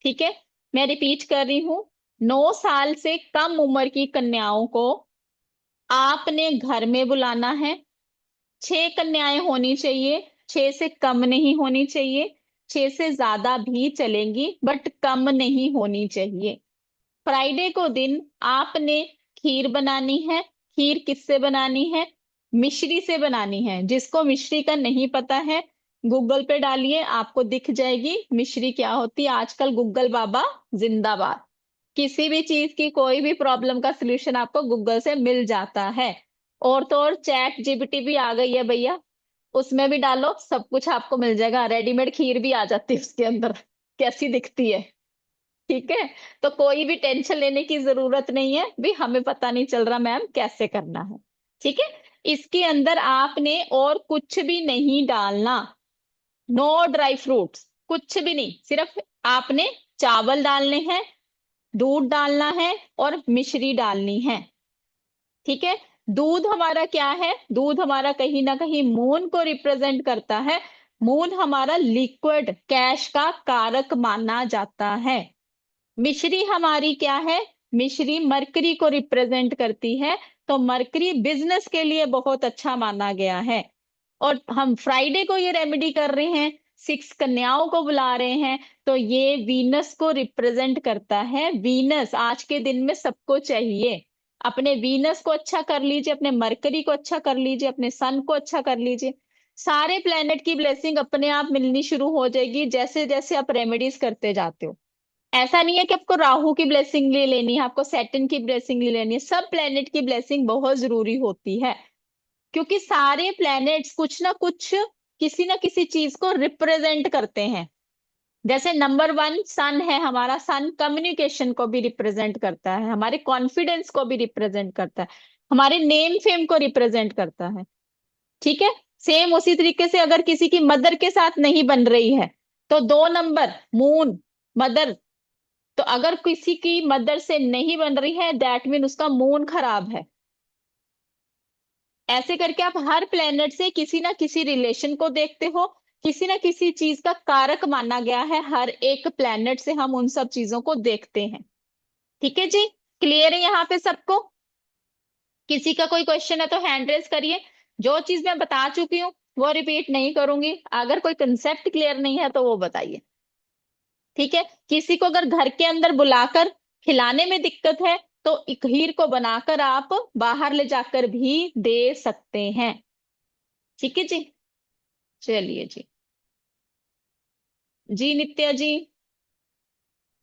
ठीक है, मैं रिपीट कर रही हूँ। 9 साल से कम उम्र की कन्याओं को आपने घर में बुलाना है। 6 कन्याएं होनी चाहिए, 6 से कम नहीं होनी चाहिए। 6 से ज्यादा भी चलेंगी बट कम नहीं होनी चाहिए। फ्राइडे को दिन आपने खीर बनानी है। खीर किससे बनानी है? मिश्री से बनानी है। जिसको मिश्री का नहीं पता है, गूगल पे डालिए, आपको दिख जाएगी मिश्री क्या होती है। आजकल गूगल बाबा जिंदाबाद। किसी भी चीज की कोई भी प्रॉब्लम का सलूशन आपको गूगल से मिल जाता है। और तो और चैट जीपीटी भी आ गई है भैया, उसमें भी डालो, सब कुछ आपको मिल जाएगा। रेडीमेड खीर भी आ जाती है उसके अंदर, कैसी दिखती है। ठीक है, तो कोई भी टेंशन लेने की जरूरत नहीं है भी हमें पता नहीं चल रहा मैम कैसे करना है। ठीक है। इसके अंदर आपने और कुछ भी नहीं डालना, नो ड्राई फ्रूट्स, कुछ भी नहीं, सिर्फ आपने चावल डालने हैं, दूध डालना है और मिश्री डालनी है। ठीक है। दूध हमारा क्या है? दूध हमारा कहीं ना कहीं मून को रिप्रेजेंट करता है। मून हमारा लिक्विड कैश का कारक माना जाता है। मिश्री हमारी क्या है? मिश्री मरकरी को रिप्रेजेंट करती है। तो मरकरी बिजनेस के लिए बहुत अच्छा माना गया है। और हम फ्राइडे को ये रेमेडी कर रहे हैं, 6 कन्याओं को बुला रहे हैं, तो ये वीनस को रिप्रेजेंट करता है। वीनस आज के दिन में सबको चाहिए। अपने वीनस को अच्छा कर लीजिए, अपने मरकरी को अच्छा कर लीजिए, अपने सन को अच्छा कर लीजिए। सारे प्लेनेट की ब्लेसिंग अपने आप मिलनी शुरू हो जाएगी जैसे जैसे आप रेमेडीज करते जाते हो। ऐसा नहीं है कि आपको राहु की ब्लेसिंग ले लेनी है, आपको सैटर्न की ब्लेसिंग ले लेनी है। सब प्लेनेट की ब्लेसिंग बहुत जरूरी होती है, क्योंकि सारे प्लैनेट्स कुछ ना कुछ किसी ना किसी चीज को रिप्रेजेंट करते हैं। जैसे नंबर 1 सन है, हमारा सन कम्युनिकेशन को भी रिप्रेजेंट करता है, हमारे कॉन्फिडेंस को भी रिप्रेजेंट करता है, हमारे नेम फेम को रिप्रेजेंट करता है। ठीक है। सेम उसी तरीके से अगर किसी की मदर के साथ नहीं बन रही है, तो 2 नंबर मून मदर, तो अगर किसी की मदर से नहीं बन रही है, दैट मीन उसका मून खराब है। ऐसे करके आप हर प्लेनेट से किसी ना किसी रिलेशन को देखते हो, किसी ना किसी चीज का कारक माना गया है। हर एक प्लेनेट से हम उन सब चीजों को देखते हैं। ठीक है जी। क्लियर है यहाँ पे सबको? किसी का कोई क्वेश्चन है तो हैंड रेज करिए। जो चीज मैं बता चुकी हूँ वो रिपीट नहीं करूंगी। अगर कोई कंसेप्ट क्लियर नहीं है तो वो बताइए। ठीक है। किसी को अगर घर के अंदर बुलाकर खिलाने में दिक्कत है, तो एक खीर को बनाकर आप बाहर ले जाकर भी दे सकते हैं। ठीक है जी। चलिए जी। जी नित्या जी।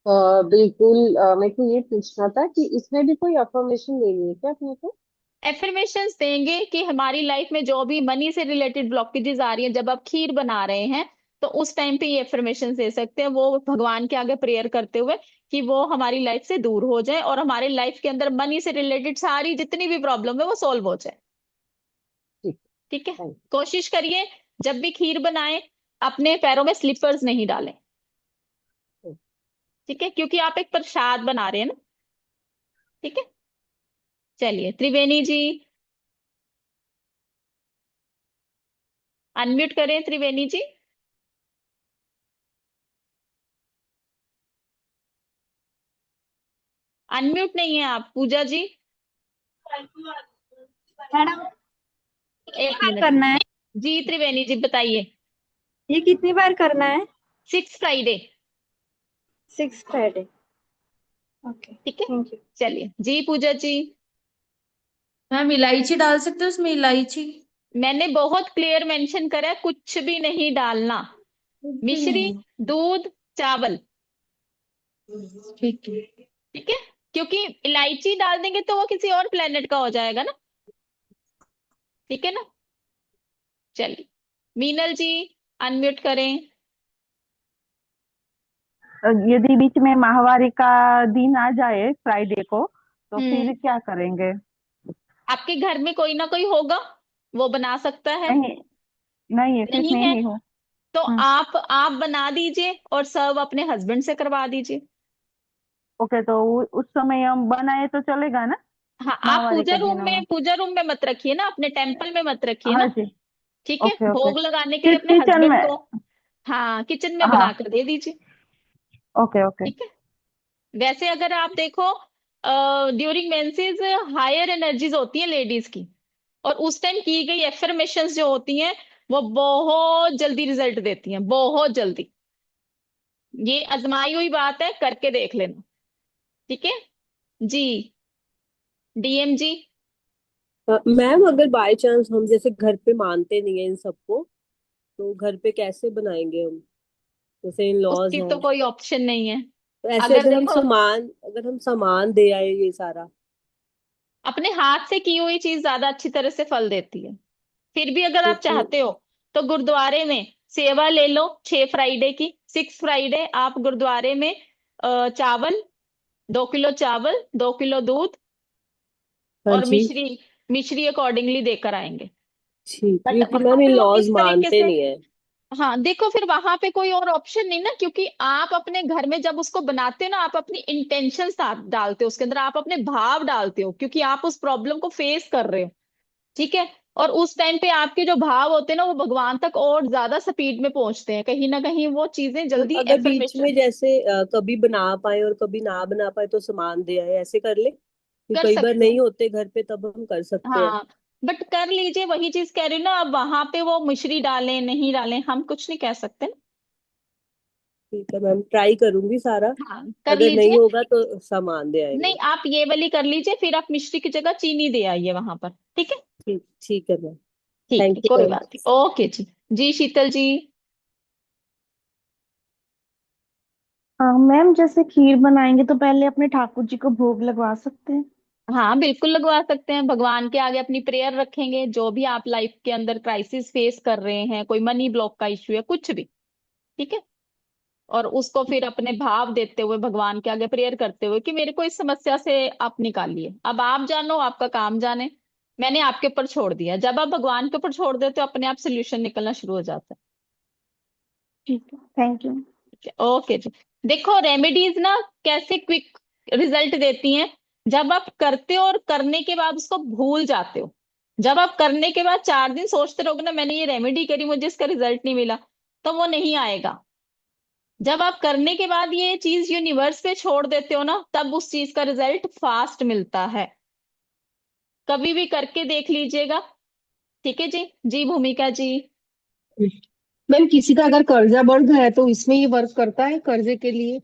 बिल्कुल, मेरे को ये पूछना था कि इसमें भी कोई अफर्मेशन लेनी है क्या अपने को? एफर्मेशंस देंगे कि हमारी लाइफ में जो भी मनी से रिलेटेड ब्लॉकेजेस आ रही हैं, जब आप खीर बना रहे हैं तो उस टाइम पे ये एफर्मेशन दे सकते हैं, वो भगवान के आगे प्रेयर करते हुए कि वो हमारी लाइफ से दूर हो जाए और हमारे लाइफ के अंदर मनी से रिलेटेड सारी जितनी भी प्रॉब्लम है वो सॉल्व हो जाए। ठीक। ठीक है। थैंक कोशिश करिए जब भी खीर बनाएं अपने पैरों में स्लीपर्स नहीं डालें। यू। ठीक है, क्योंकि आप एक प्रसाद बना रहे हैं ना। ठीक है। चलिए त्रिवेणी जी, अनम्यूट करें त्रिवेणी जी। अनम्यूट नहीं है आप, पूजा जी। मैडम, कितनी एक बार मिनट। करना है? जी त्रिवेणी जी बताइए। ये कितनी बार करना है? 6 फ्राइडे। 6 फ्राइडे। ओके, ठीक है। Thank you. चलिए जी पूजा जी। मैम इलायची डाल सकते हो उसमें, इलायची? मैंने बहुत क्लियर मेंशन करा है, कुछ भी नहीं डालना। कुछ भी मिश्री, नहीं। दूध, चावल। ठीक है। ठीक है। क्योंकि इलायची डाल देंगे तो वो किसी और प्लेनेट का हो जाएगा ना। ठीक है ना। चलिए मीनल जी, अनम्यूट करें। यदि बीच में माहवारी का दिन आ जाए फ्राइडे को, तो हम्म। फिर क्या करेंगे? आपके घर में कोई ना कोई होगा, वो बना सकता है। नहीं, नहीं है, सिर्फ नहीं मैं है ही हूँ। तो हम्म। आप बना दीजिए और सर्व अपने हस्बैंड से करवा दीजिए। ओके, तो उस समय हम बनाए तो चलेगा ना? हाँ, आप माहवारी के दिनों में? पूजा रूम में मत रखिए ना, अपने टेम्पल में मत रखिए हाँ ना। जी। ठीक है। Okay okay. भोग लगाने के लिए सिर्फ अपने किचन हस्बैंड में? को हाँ किचन में हाँ। बनाकर दे दीजिए। Okay okay. ठीक है। वैसे अगर आप देखो ड्यूरिंग मेंसेस हायर एनर्जीज होती है लेडीज की, और उस टाइम की गई एफर्मेशंस जो होती हैं वो बहुत जल्दी रिजल्ट देती हैं, बहुत जल्दी। ये आजमाई हुई बात है, करके देख लेना। ठीक है जी। डीएम जी। मैम, अगर बाय चांस हम जैसे घर पे मानते नहीं है इन सबको, तो घर पे कैसे बनाएंगे हम? जैसे इन लॉज उसकी हैं, तो कोई ऑप्शन नहीं है। तो ऐसे अगर देखो अगर हम सामान दे आए ये सारा। अपने हाथ से की हुई चीज ज्यादा अच्छी तरह से फल देती है। फिर भी अगर आप तो चाहते हो तो गुरुद्वारे में सेवा ले लो 6 फ्राइडे की। 6 फ्राइडे आप गुरुद्वारे में चावल, 2 किलो चावल, 2 किलो दूध हाँ और जी। मिश्री, मिश्री अकॉर्डिंगली देकर आएंगे। ठीक, बट क्योंकि वहां मैम पे इन लोग लॉज इस तरीके मानते से, नहीं है। हाँ देखो फिर वहां पे कोई और ऑप्शन नहीं ना, क्योंकि आप अपने घर में जब उसको बनाते हो ना, आप अपनी इंटेंशन डालते हो उसके अंदर, आप अपने भाव डालते हो, क्योंकि आप उस प्रॉब्लम को फेस कर रहे हो। ठीक है। और उस टाइम पे आपके जो भाव होते हैं ना, वो भगवान तक और ज्यादा स्पीड में पहुंचते हैं, कहीं ना कहीं वो चीजें मैम जल्दी अगर बीच में एफर्मेशन जैसे कभी बना पाए और कभी ना बना पाए तो सामान दे आए, ऐसे कर ले, कि कर कई बार सकते नहीं हैं। होते घर पे तब हम कर सकते हैं। हाँ बट कर लीजिए, वही चीज कह रही हूँ ना, अब वहां पे वो मिश्री डालें नहीं डालें हम कुछ नहीं कह सकते ना। ठीक है मैम, ट्राई करूंगी सारा। हाँ कर अगर नहीं लीजिए। होगा तो सामान दे नहीं आएंगे। आप ये वाली कर लीजिए, फिर आप मिश्री की जगह चीनी दे आइए वहां पर। ठीक है। ठीक, ठीक है मैम। ठीक थैंक है, यू कोई मैम। बात नहीं, ओके जी। जी शीतल जी। मैम जैसे खीर बनाएंगे तो पहले अपने ठाकुर जी को भोग लगवा सकते हैं? हाँ बिल्कुल लगवा सकते हैं, भगवान के आगे अपनी प्रेयर रखेंगे, जो भी आप लाइफ के अंदर क्राइसिस फेस कर रहे हैं, कोई मनी ब्लॉक का इश्यू है, कुछ भी। ठीक है। और उसको फिर अपने भाव देते हुए भगवान के आगे प्रेयर करते हुए कि मेरे को इस समस्या से आप निकालिए, अब आप जानो, आपका काम जाने, मैंने आपके ऊपर छोड़ दिया। जब आप भगवान के ऊपर छोड़ देते हो, अपने आप सोल्यूशन निकलना शुरू हो जाता है। ठीक है, थैंक यू। ठीक है, ओके जी। देखो रेमेडीज ना कैसे क्विक रिजल्ट देती हैं, जब आप करते हो और करने के बाद उसको भूल जाते हो। जब आप करने के बाद 4 दिन सोचते रहोगे ना, मैंने ये रेमेडी करी, मुझे इसका रिजल्ट नहीं मिला, तो वो नहीं आएगा। जब आप करने के बाद ये चीज यूनिवर्स पे छोड़ देते हो ना, तब उस चीज का रिजल्ट फास्ट मिलता है। कभी भी करके देख लीजिएगा। ठीक है जी। जी भूमिका जी। मैम किसी का अगर कर्जा बढ़ गया है तो इसमें ये वर्क करता है कर्जे के लिए?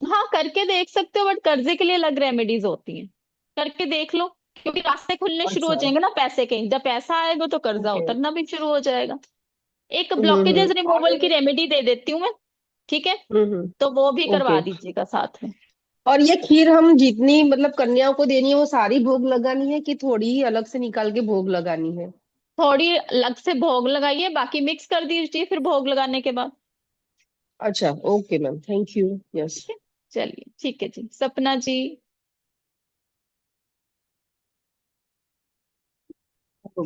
हाँ करके देख सकते हो, बट कर्जे के लिए अलग रेमेडीज होती हैं। करके देख लो, क्योंकि रास्ते खुलने शुरू हो अच्छा। जाएंगे ना पैसे के, जब पैसा आएगा तो कर्जा ओके। उतरना भी शुरू हो जाएगा। एक हम्म। ब्लॉकेजेस रिमूवल की रेमेडी दे देती हूँ मैं। ठीक है। तो वो भी करवा ओके। दीजिएगा साथ में। और ये खीर हम जितनी मतलब कन्याओं को देनी है वो सारी भोग लगानी है कि थोड़ी ही अलग से निकाल के भोग लगानी है? थोड़ी अलग से भोग लगाइए, बाकी मिक्स कर दीजिए फिर भोग लगाने के बाद। अच्छा, okay ma'am, thank you. Yes. ठीक है। चलिए ठीक है जी, सपना जी। वो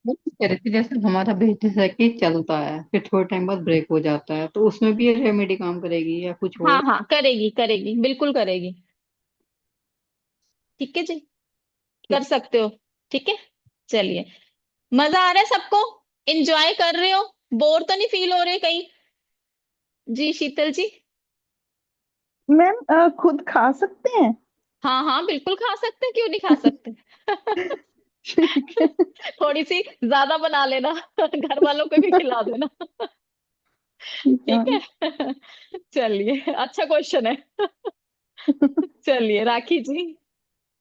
कह रहे थे जैसे हमारा बिजनेस है कि चलता है फिर थोड़े टाइम बाद ब्रेक हो जाता है, तो उसमें भी ये रेमेडी काम करेगी या कुछ हाँ और? हाँ करेगी करेगी, बिल्कुल करेगी। ठीक है जी। कर ठीक। सकते हो। ठीक है। चलिए। मजा आ रहा है सबको? एंजॉय कर रहे हो? बोर तो नहीं फील हो रहे कहीं? जी शीतल जी। मैम खुद खा सकते हैं? हाँ हाँ बिल्कुल खा सकते हैं, क्यों नहीं खा सकते। ठीक है। थोड़ी सी ज्यादा बना लेना, घर वालों को भी खिला देना। ठीक है ठीक है। चलिए, अच्छा क्वेश्चन है। चलिए राखी जी।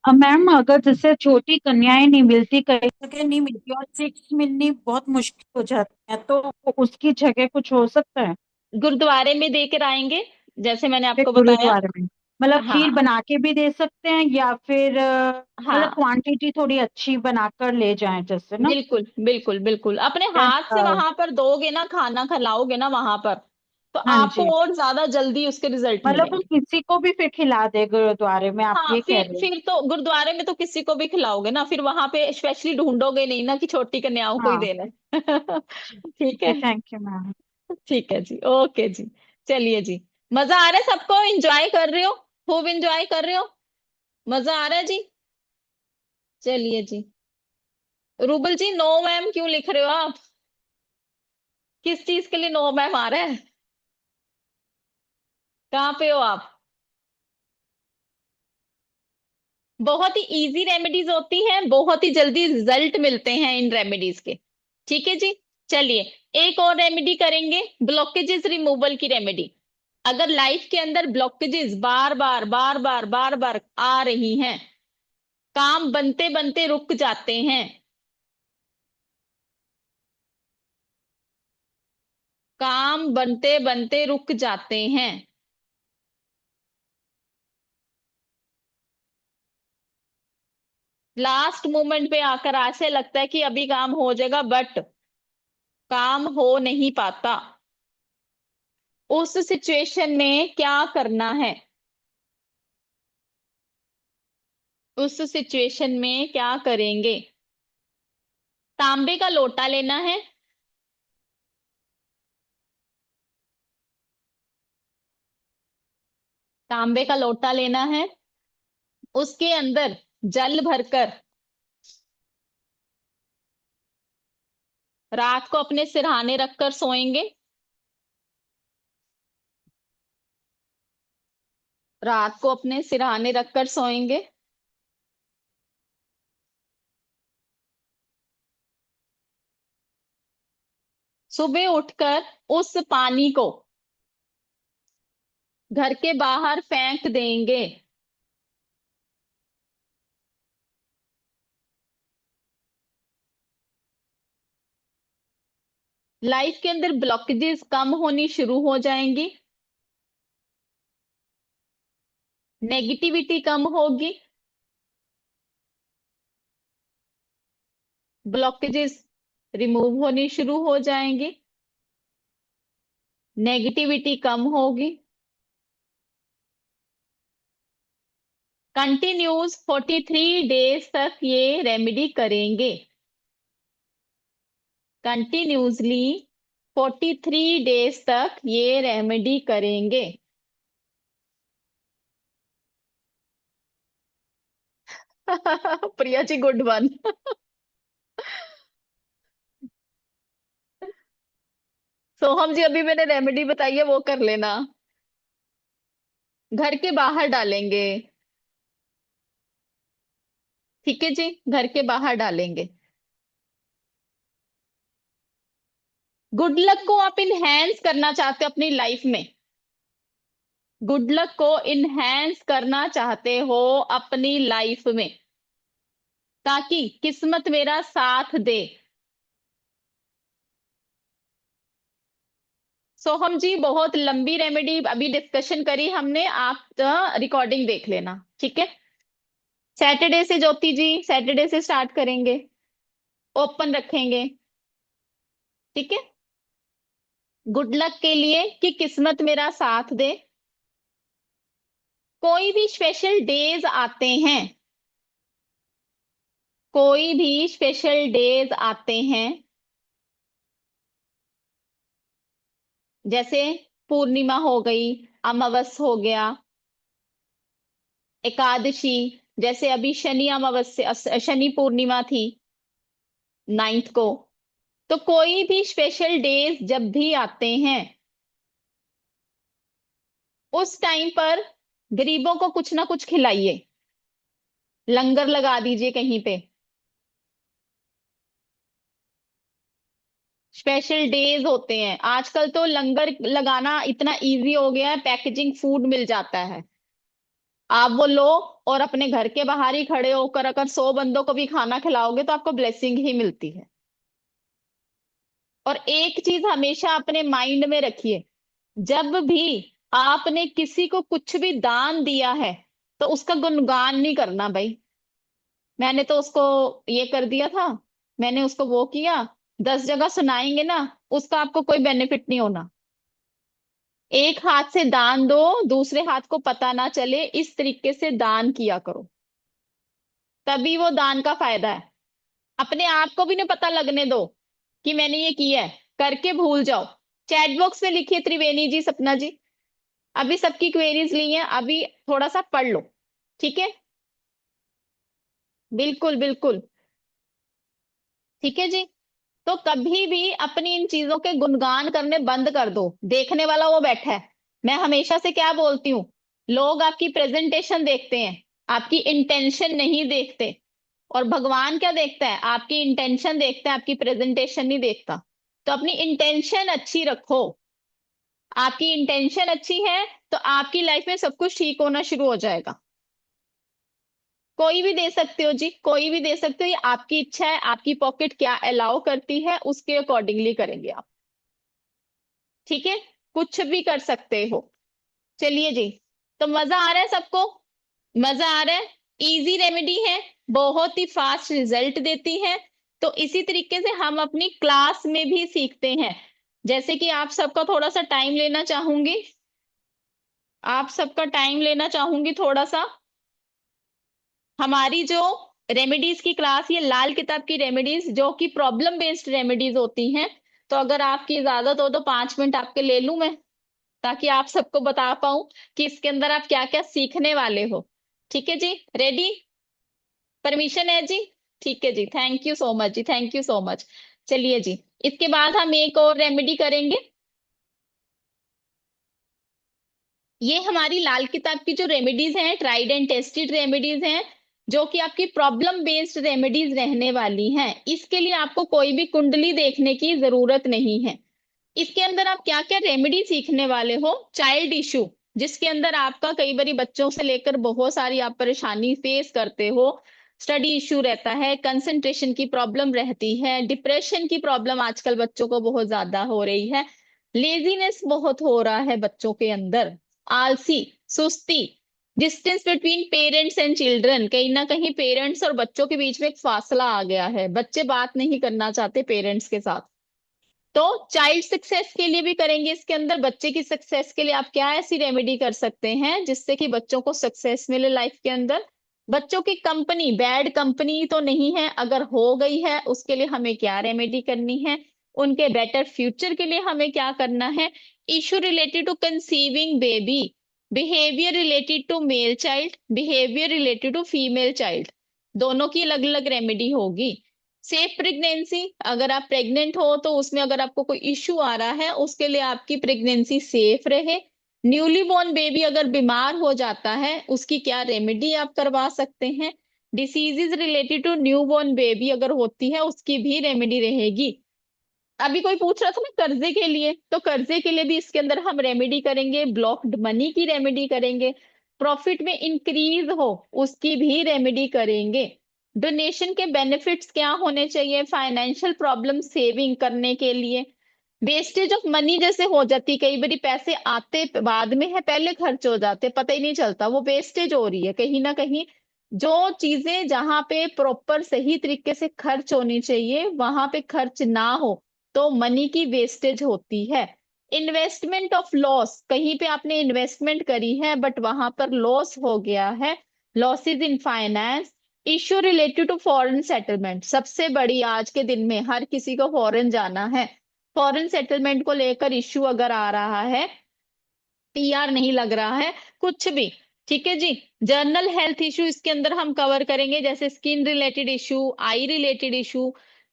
अब मैम अगर जैसे छोटी कन्याएं नहीं मिलती, कई जगह नहीं मिलती और सीट्स मिलनी बहुत मुश्किल हो जाती है, तो उसकी जगह कुछ हो सकता है? गुरुद्वारे में देकर आएंगे, जैसे मैंने फिर आपको बताया। गुरुद्वारे में मतलब खीर हाँ बना के भी दे सकते हैं या फिर मतलब हाँ क्वांटिटी थोड़ी अच्छी बनाकर ले जाएं जैसे ना? बिल्कुल बिल्कुल बिल्कुल, अपने Then, हाथ से वहां पर दोगे ना, खाना खिलाओगे ना वहां पर, तो हाँ आपको जी, और ज्यादा जल्दी उसके रिजल्ट मतलब हम मिलेंगे। किसी को भी फिर खिला दे गुरुद्वारे में, आप हाँ ये कह रहे हो? फिर तो गुरुद्वारे में तो किसी को भी खिलाओगे ना, फिर वहां पे स्पेशली ढूंढोगे नहीं ना कि छोटी कन्याओं को ही हाँ देना है। ठीक ठीक है, है। Thank you ma'am. ठीक है जी, ओके जी। चलिए जी। मजा आ रहा है सबको? एंजॉय कर रहे हो? खूब एंजॉय कर रहे हो? मजा आ रहा है जी? चलिए जी। रूबल जी नो मैम क्यों लिख रहे हो आप? किस चीज के लिए नो मैम आ रहा है? कहाँ पे हो आप? बहुत ही इजी रेमेडीज होती हैं, बहुत ही जल्दी रिजल्ट मिलते हैं इन रेमेडीज के। ठीक है जी। चलिए। एक और रेमेडी करेंगे, ब्लॉकेजेस रिमूवल की रेमेडी। अगर लाइफ के अंदर ब्लॉकेजेस बार बार बार बार बार बार आ रही हैं, काम बनते बनते रुक जाते हैं, काम बनते बनते रुक जाते हैं, लास्ट मोमेंट पे आकर ऐसे लगता है कि अभी काम हो जाएगा, बट काम हो नहीं पाता, उस सिचुएशन में क्या करना है? उस सिचुएशन में क्या करेंगे? तांबे का लोटा लेना है, तांबे का लोटा लेना है, उसके अंदर जल भरकर रात को अपने सिरहाने रखकर सोएंगे। रात को अपने सिरहाने रखकर सोएंगे। सुबह उठकर उस पानी को घर के बाहर फेंक देंगे। लाइफ के अंदर ब्लॉकेजेस कम होनी शुरू हो जाएंगी, नेगेटिविटी कम होगी, ब्लॉकेजेस रिमूव होनी शुरू हो जाएंगी, नेगेटिविटी कम होगी। कंटिन्यूस 43 डेज तक ये रेमेडी करेंगे। कंटिन्यूसली 43 डेज तक ये रेमेडी करेंगे। Priya ji good one. सोहम जी अभी मैंने रेमेडी बताई है वो कर लेना। घर के बाहर डालेंगे, ठीक है जी, घर के बाहर डालेंगे। गुड लक को आप इनहेंस करना चाहते हो अपनी लाइफ में, गुड लक को इनहेंस करना चाहते हो अपनी लाइफ में, ताकि किस्मत मेरा साथ दे। सोहम जी बहुत लंबी रेमेडी अभी डिस्कशन करी हमने, आप रिकॉर्डिंग देख लेना, ठीक है। सैटरडे से ज्योति जी, सैटरडे से स्टार्ट करेंगे, ओपन रखेंगे, ठीक है। गुड लक के लिए कि किस्मत मेरा साथ दे। कोई भी स्पेशल डेज आते हैं, कोई भी स्पेशल डेज आते हैं, जैसे पूर्णिमा हो गई, अमावस हो गया, एकादशी, जैसे अभी शनि अमावस्या, शनि पूर्णिमा थी 9th को। तो कोई भी स्पेशल डेज जब भी आते हैं, उस टाइम पर गरीबों को कुछ ना कुछ खिलाइए, लंगर लगा दीजिए कहीं पे। स्पेशल डेज होते हैं, आजकल तो लंगर लगाना इतना इजी हो गया है, पैकेजिंग फूड मिल जाता है, आप वो लो और अपने घर के बाहर ही खड़े होकर अगर 100 बंदों को भी खाना खिलाओगे तो आपको ब्लेसिंग ही मिलती है। और एक चीज हमेशा अपने माइंड में रखिए, जब भी आपने किसी को कुछ भी दान दिया है तो उसका गुणगान नहीं करना भाई, मैंने तो उसको ये कर दिया था, मैंने उसको वो किया, 10 जगह सुनाएंगे ना, उसका आपको कोई बेनिफिट नहीं होना। एक हाथ से दान दो, दूसरे हाथ को पता ना चले, इस तरीके से दान किया करो, तभी वो दान का फायदा है। अपने आप को भी नहीं पता लगने दो कि मैंने ये किया है, करके भूल जाओ। चैट बॉक्स में लिखिए त्रिवेणी जी, सपना जी, अभी सबकी क्वेरीज ली हैं, अभी थोड़ा सा पढ़ लो, ठीक है। बिल्कुल बिल्कुल, ठीक है जी। तो कभी भी अपनी इन चीजों के गुणगान करने बंद कर दो, देखने वाला वो बैठा है। मैं हमेशा से क्या बोलती हूँ, लोग आपकी प्रेजेंटेशन देखते हैं, आपकी इंटेंशन नहीं देखते, और भगवान क्या देखता है, आपकी इंटेंशन देखता है, आपकी प्रेजेंटेशन नहीं देखता। तो अपनी इंटेंशन अच्छी रखो, आपकी इंटेंशन अच्छी है तो आपकी लाइफ में सब कुछ ठीक होना शुरू हो जाएगा। कोई भी दे सकते हो जी, कोई भी दे सकते हो, ये आपकी इच्छा है, आपकी पॉकेट क्या अलाउ करती है उसके अकॉर्डिंगली करेंगे आप, ठीक है, कुछ भी कर सकते हो। चलिए जी, तो मजा आ रहा है सबको, मजा आ रहा है। इजी रेमेडी है, बहुत ही फास्ट रिजल्ट देती है। तो इसी तरीके से हम अपनी क्लास में भी सीखते हैं। जैसे कि आप सबका थोड़ा सा टाइम लेना चाहूंगी, आप सबका टाइम लेना चाहूंगी थोड़ा सा। हमारी जो रेमेडीज की क्लास, ये लाल किताब की रेमेडीज जो कि प्रॉब्लम बेस्ड रेमेडीज होती हैं। तो अगर आपकी इजाजत हो तो 5 मिनट आपके ले लूं मैं, ताकि आप सबको बता पाऊं कि इसके अंदर आप क्या क्या सीखने वाले हो। ठीक है जी, रेडी? परमिशन है जी? ठीक है जी, थैंक यू सो मच जी, थैंक यू सो मच। चलिए जी, इसके बाद हम एक और रेमेडी करेंगे। ये हमारी लाल किताब की जो रेमेडीज हैं, ट्राइड एंड टेस्टेड रेमेडीज हैं, जो कि आपकी प्रॉब्लम बेस्ड रेमेडीज रहने वाली हैं। इसके लिए आपको कोई भी कुंडली देखने की जरूरत नहीं है। इसके अंदर आप क्या क्या रेमेडी सीखने वाले हो? चाइल्ड इशू, जिसके अंदर आपका कई बारी बच्चों से लेकर बहुत सारी आप परेशानी फेस करते हो। स्टडी इशू रहता है, कंसंट्रेशन की प्रॉब्लम रहती है, डिप्रेशन की प्रॉब्लम आजकल बच्चों को बहुत ज्यादा हो रही है, लेजीनेस बहुत हो रहा है बच्चों के अंदर, आलसी, सुस्ती, distance between parents and children, कहीं ना कहीं पेरेंट्स और बच्चों के बीच में एक फासला आ गया है, बच्चे बात नहीं करना चाहते पेरेंट्स के साथ। तो चाइल्ड सक्सेस के लिए भी करेंगे इसके अंदर। बच्चे की सक्सेस के लिए आप क्या ऐसी रेमेडी कर सकते हैं जिससे कि बच्चों को सक्सेस मिले लाइफ के अंदर? बच्चों की कंपनी, बैड कंपनी तो नहीं है, अगर हो गई है उसके लिए हमें क्या रेमेडी करनी है? उनके बेटर फ्यूचर के लिए हमें क्या करना है? Issue related to conceiving baby, behaviour related to male child, behaviour related to female child, दोनों की अलग अलग रेमेडी होगी। सेफ प्रेगनेंसी, अगर आप प्रेग्नेंट हो तो उसमें अगर आपको कोई इश्यू आ रहा है उसके लिए आपकी प्रेगनेंसी सेफ रहे। न्यूली बॉर्न बेबी अगर बीमार हो जाता है उसकी क्या रेमेडी आप करवा सकते हैं? Diseases related to newborn baby अगर होती है उसकी भी रेमेडी रहेगी। अभी कोई पूछ रहा था ना कर्जे के लिए, तो कर्जे के लिए भी इसके अंदर हम रेमेडी करेंगे, ब्लॉक्ड मनी की रेमेडी करेंगे, प्रॉफिट में इंक्रीज हो उसकी भी रेमेडी करेंगे। डोनेशन के बेनिफिट्स क्या होने चाहिए फाइनेंशियल प्रॉब्लम सेविंग करने के लिए। वेस्टेज ऑफ मनी जैसे हो जाती, कई बार पैसे आते बाद में है, पहले खर्च हो जाते, पता ही नहीं चलता, वो वेस्टेज हो रही है कहीं ना कहीं। जो चीजें जहां पे प्रॉपर सही तरीके से खर्च होनी चाहिए वहां पे खर्च ना हो तो मनी की वेस्टेज होती है। इन्वेस्टमेंट ऑफ लॉस, कहीं पे आपने इन्वेस्टमेंट करी है बट वहां पर लॉस हो गया है, losses in finance. Issue related to foreign settlement, सबसे बड़ी आज के दिन में हर किसी को फॉरेन जाना है, फॉरेन सेटलमेंट को लेकर इश्यू अगर आ रहा है, पीआर नहीं लग रहा है, कुछ भी, ठीक है जी। जर्नल हेल्थ इशू इसके अंदर हम कवर करेंगे, जैसे skin related issue, I related issue,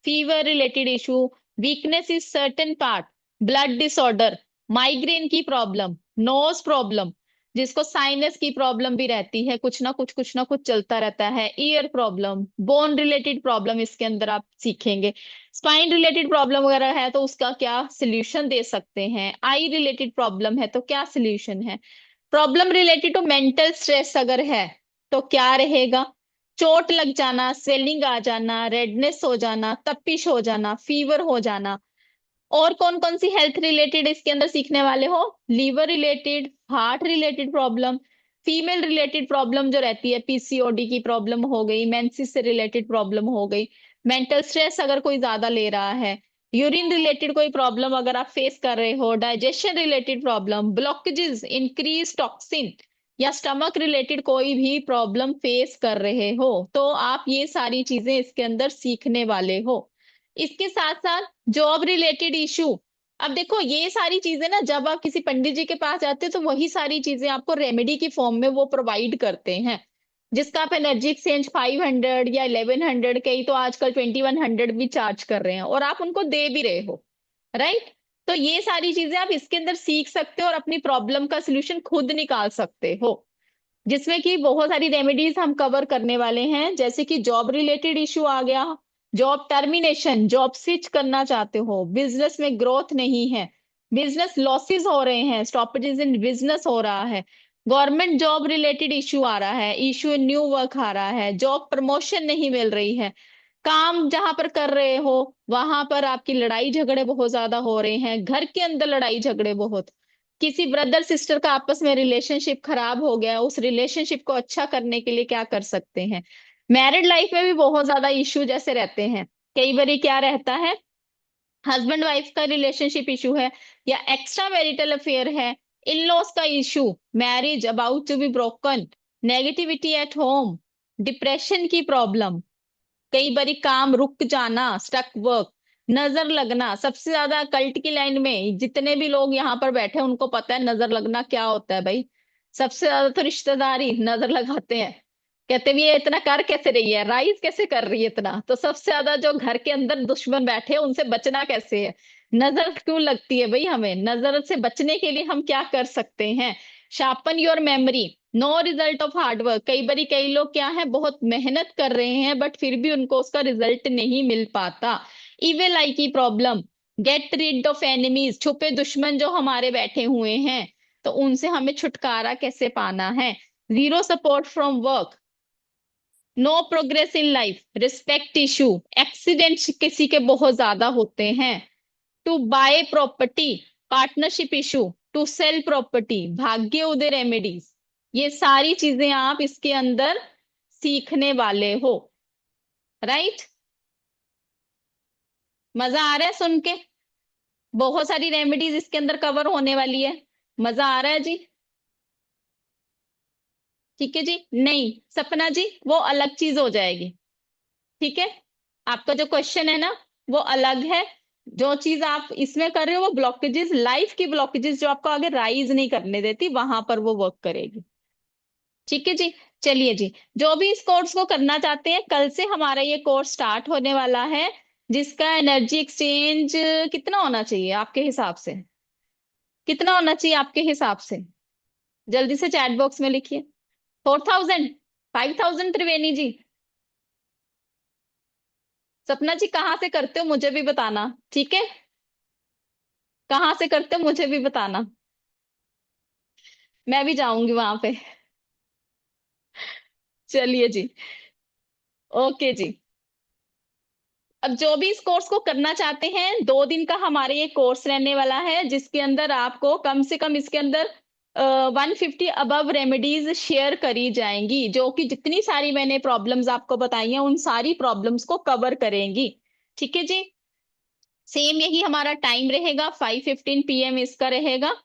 fever related issue, weakness is certain part, blood disorder, migraine की प्रॉब्लम, नोज प्रॉब्लम, जिसको साइनस की प्रॉब्लम भी रहती है, कुछ ना कुछ चलता रहता है, year problem, bone related problem इसके अंदर आप सीखेंगे। स्पाइन रिलेटेड प्रॉब्लम वगैरह है तो उसका क्या सोल्यूशन दे सकते हैं, आई रिलेटेड प्रॉब्लम है तो क्या सोल्यूशन है, problem related to mental stress अगर है तो क्या रहेगा, चोट लग जाना, स्वेलिंग आ जाना, रेडनेस हो जाना, तपिश हो जाना, फीवर हो जाना। और कौन कौन सी हेल्थ रिलेटेड इसके अंदर सीखने वाले हो? Liver related, heart related problem, female related problem जो रहती है, पीसीओडी की प्रॉब्लम हो गई, मेंसेस से रिलेटेड प्रॉब्लम हो गई, मेंटल स्ट्रेस अगर कोई ज्यादा ले रहा है, यूरिन रिलेटेड कोई प्रॉब्लम अगर आप फेस कर रहे हो, digestion related problem, blockages, increase toxin, या स्टमक रिलेटेड कोई भी प्रॉब्लम फेस कर रहे हो तो आप ये सारी चीजें इसके अंदर सीखने वाले हो। इसके साथ साथ जॉब रिलेटेड इशू, अब देखो ये सारी चीजें ना जब आप किसी पंडित जी के पास जाते हो तो वही सारी चीजें आपको रेमेडी की फॉर्म में वो प्रोवाइड करते हैं, जिसका आप एनर्जी एक्सचेंज 500 या 1100, कई तो आजकल 2100 भी चार्ज कर रहे हैं और आप उनको दे भी रहे हो, राइट? तो ये सारी चीजें आप इसके अंदर सीख सकते हो और अपनी प्रॉब्लम का सोल्यूशन खुद निकाल सकते हो, जिसमें कि बहुत सारी रेमेडीज हम कवर करने वाले हैं, जैसे कि जॉब रिलेटेड इशू आ गया, जॉब टर्मिनेशन, जॉब स्विच करना चाहते हो, बिजनेस में ग्रोथ नहीं है, बिजनेस लॉसेस हो रहे हैं, स्टॉपेजेस इन बिजनेस हो रहा है, गवर्नमेंट जॉब रिलेटेड इशू आ रहा है, इशू इन न्यू वर्क आ रहा है, जॉब प्रमोशन नहीं मिल रही है, काम जहां पर कर रहे हो वहां पर आपकी लड़ाई झगड़े बहुत ज्यादा हो रहे हैं, घर के अंदर लड़ाई झगड़े बहुत, किसी ब्रदर सिस्टर का आपस में रिलेशनशिप खराब हो गया, उस रिलेशनशिप को अच्छा करने के लिए क्या कर सकते हैं। मैरिड लाइफ में भी बहुत ज्यादा इश्यू जैसे रहते हैं, कई बार क्या रहता है, हस्बैंड वाइफ का रिलेशनशिप इशू है या एक्स्ट्रा मैरिटल अफेयर है, इन लॉस का issue, marriage about to be broken, negativity at home, depression की प्रॉब्लम, कई बारी काम रुक जाना, स्टक वर्क, नजर लगना। सबसे ज्यादा कल्ट की लाइन में जितने भी लोग यहाँ पर बैठे हैं उनको पता है नजर लगना क्या होता है भाई। सबसे ज्यादा तो रिश्तेदारी नजर लगाते हैं, कहते भी ये इतना कर कैसे रही है, राइज कैसे कर रही है इतना। तो सबसे ज्यादा जो घर के अंदर दुश्मन बैठे हैं उनसे बचना कैसे है, नजर क्यों लगती है भाई हमें, नजर से बचने के लिए हम क्या कर सकते हैं। Sharpen your memory, no result of hard work. कई बारी कई लोग क्या है बहुत मेहनत कर रहे हैं बट फिर भी उनको उसका रिजल्ट नहीं मिल पाता। इविल आई की problem, get rid of enemies, छुपे दुश्मन जो हमारे बैठे हुए हैं तो उनसे हमें छुटकारा कैसे पाना है। Zero support from work, no progress in life, respect issue, accidents किसी के बहुत ज्यादा होते हैं। To buy property, partnership issue, to sell property, भाग्य उदय रेमेडीज। ये सारी चीजें आप इसके अंदर सीखने वाले हो। राइट, मजा आ रहा है सुन के, बहुत सारी रेमेडीज इसके अंदर कवर होने वाली है, मजा आ रहा है जी। ठीक है जी, नहीं सपना जी वो अलग चीज हो जाएगी। ठीक है, आपका जो क्वेश्चन है ना वो अलग है, जो चीज आप इसमें कर रहे हो वो ब्लॉकेजेस, लाइफ की ब्लॉकेजेस जो आपको आगे राइज नहीं करने देती, वहां पर वो वर्क करेगी। ठीक है जी, चलिए जी, जो भी इस कोर्स को करना चाहते हैं कल से हमारा ये कोर्स स्टार्ट होने वाला है, जिसका एनर्जी एक्सचेंज कितना होना चाहिए आपके हिसाब से, कितना होना चाहिए आपके हिसाब से, जल्दी से चैट बॉक्स में लिखिए। 4000, 5000 त्रिवेणी जी। सपना जी कहाँ से करते हो मुझे भी बताना, ठीक है, कहाँ से करते हो मुझे भी बताना, मैं भी जाऊंगी वहां पे। चलिए जी, ओके जी। अब जो भी इस कोर्स को करना चाहते हैं 2 दिन का हमारे ये कोर्स रहने वाला है, जिसके अंदर आपको कम से कम इसके अंदर 150 अबव रेमेडीज शेयर करी जाएंगी, जो कि जितनी सारी मैंने प्रॉब्लम्स आपको बताई हैं उन सारी प्रॉब्लम्स को कवर करेंगी। ठीक है जी, सेम यही हमारा टाइम रहेगा, 5:15 PM इसका रहेगा।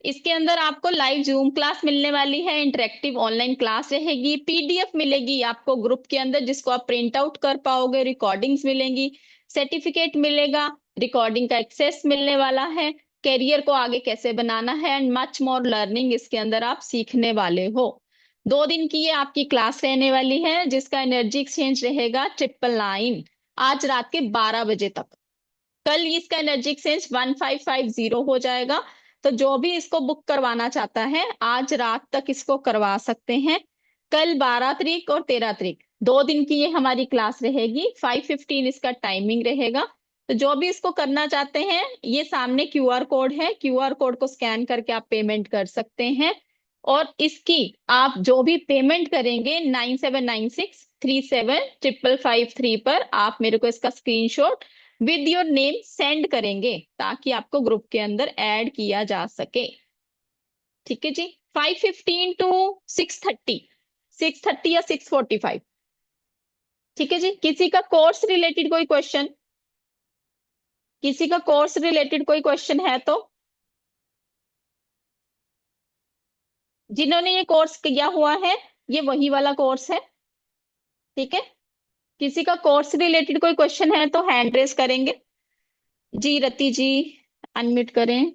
इसके अंदर आपको लाइव जूम क्लास मिलने वाली है, इंटरेक्टिव ऑनलाइन क्लास रहेगी, PDF मिलेगी आपको ग्रुप के अंदर जिसको आप प्रिंट आउट कर पाओगे, रिकॉर्डिंग्स मिलेंगी, सर्टिफिकेट मिलेगा, रिकॉर्डिंग का एक्सेस मिलने वाला है, करियर को आगे कैसे बनाना है एंड मच मोर लर्निंग इसके अंदर आप सीखने वाले हो। 2 दिन की ये आपकी क्लास रहने वाली है, जिसका एनर्जी एक्सचेंज रहेगा 999 आज रात के 12 बजे तक। कल इसका एनर्जी एक्सचेंज 1550 हो जाएगा। तो जो भी इसको बुक करवाना चाहता है आज रात तक इसको करवा सकते हैं। कल 12 तारीख और 13 तारीख 2 दिन की ये हमारी क्लास रहेगी, 5:15 इसका टाइमिंग रहेगा। तो जो भी इसको करना चाहते हैं ये सामने QR कोड है, QR कोड को स्कैन करके आप पेमेंट कर सकते हैं। और इसकी आप जो भी पेमेंट करेंगे 9796375553 पर आप मेरे को इसका screenshot with your name send करेंगे ताकि आपको ग्रुप के अंदर ऐड किया जा सके। ठीक है जी, 5:15 to 6:30, 6:30 या 6:45। ठीक है जी, किसी का कोर्स रिलेटेड कोई क्वेश्चन, किसी का कोर्स रिलेटेड कोई क्वेश्चन है तो, जिन्होंने ये कोर्स किया हुआ है ये वही वाला कोर्स है। ठीक है, किसी का कोर्स रिलेटेड कोई क्वेश्चन है तो हैंड रेस करेंगे जी। रति जी अनम्यूट करें।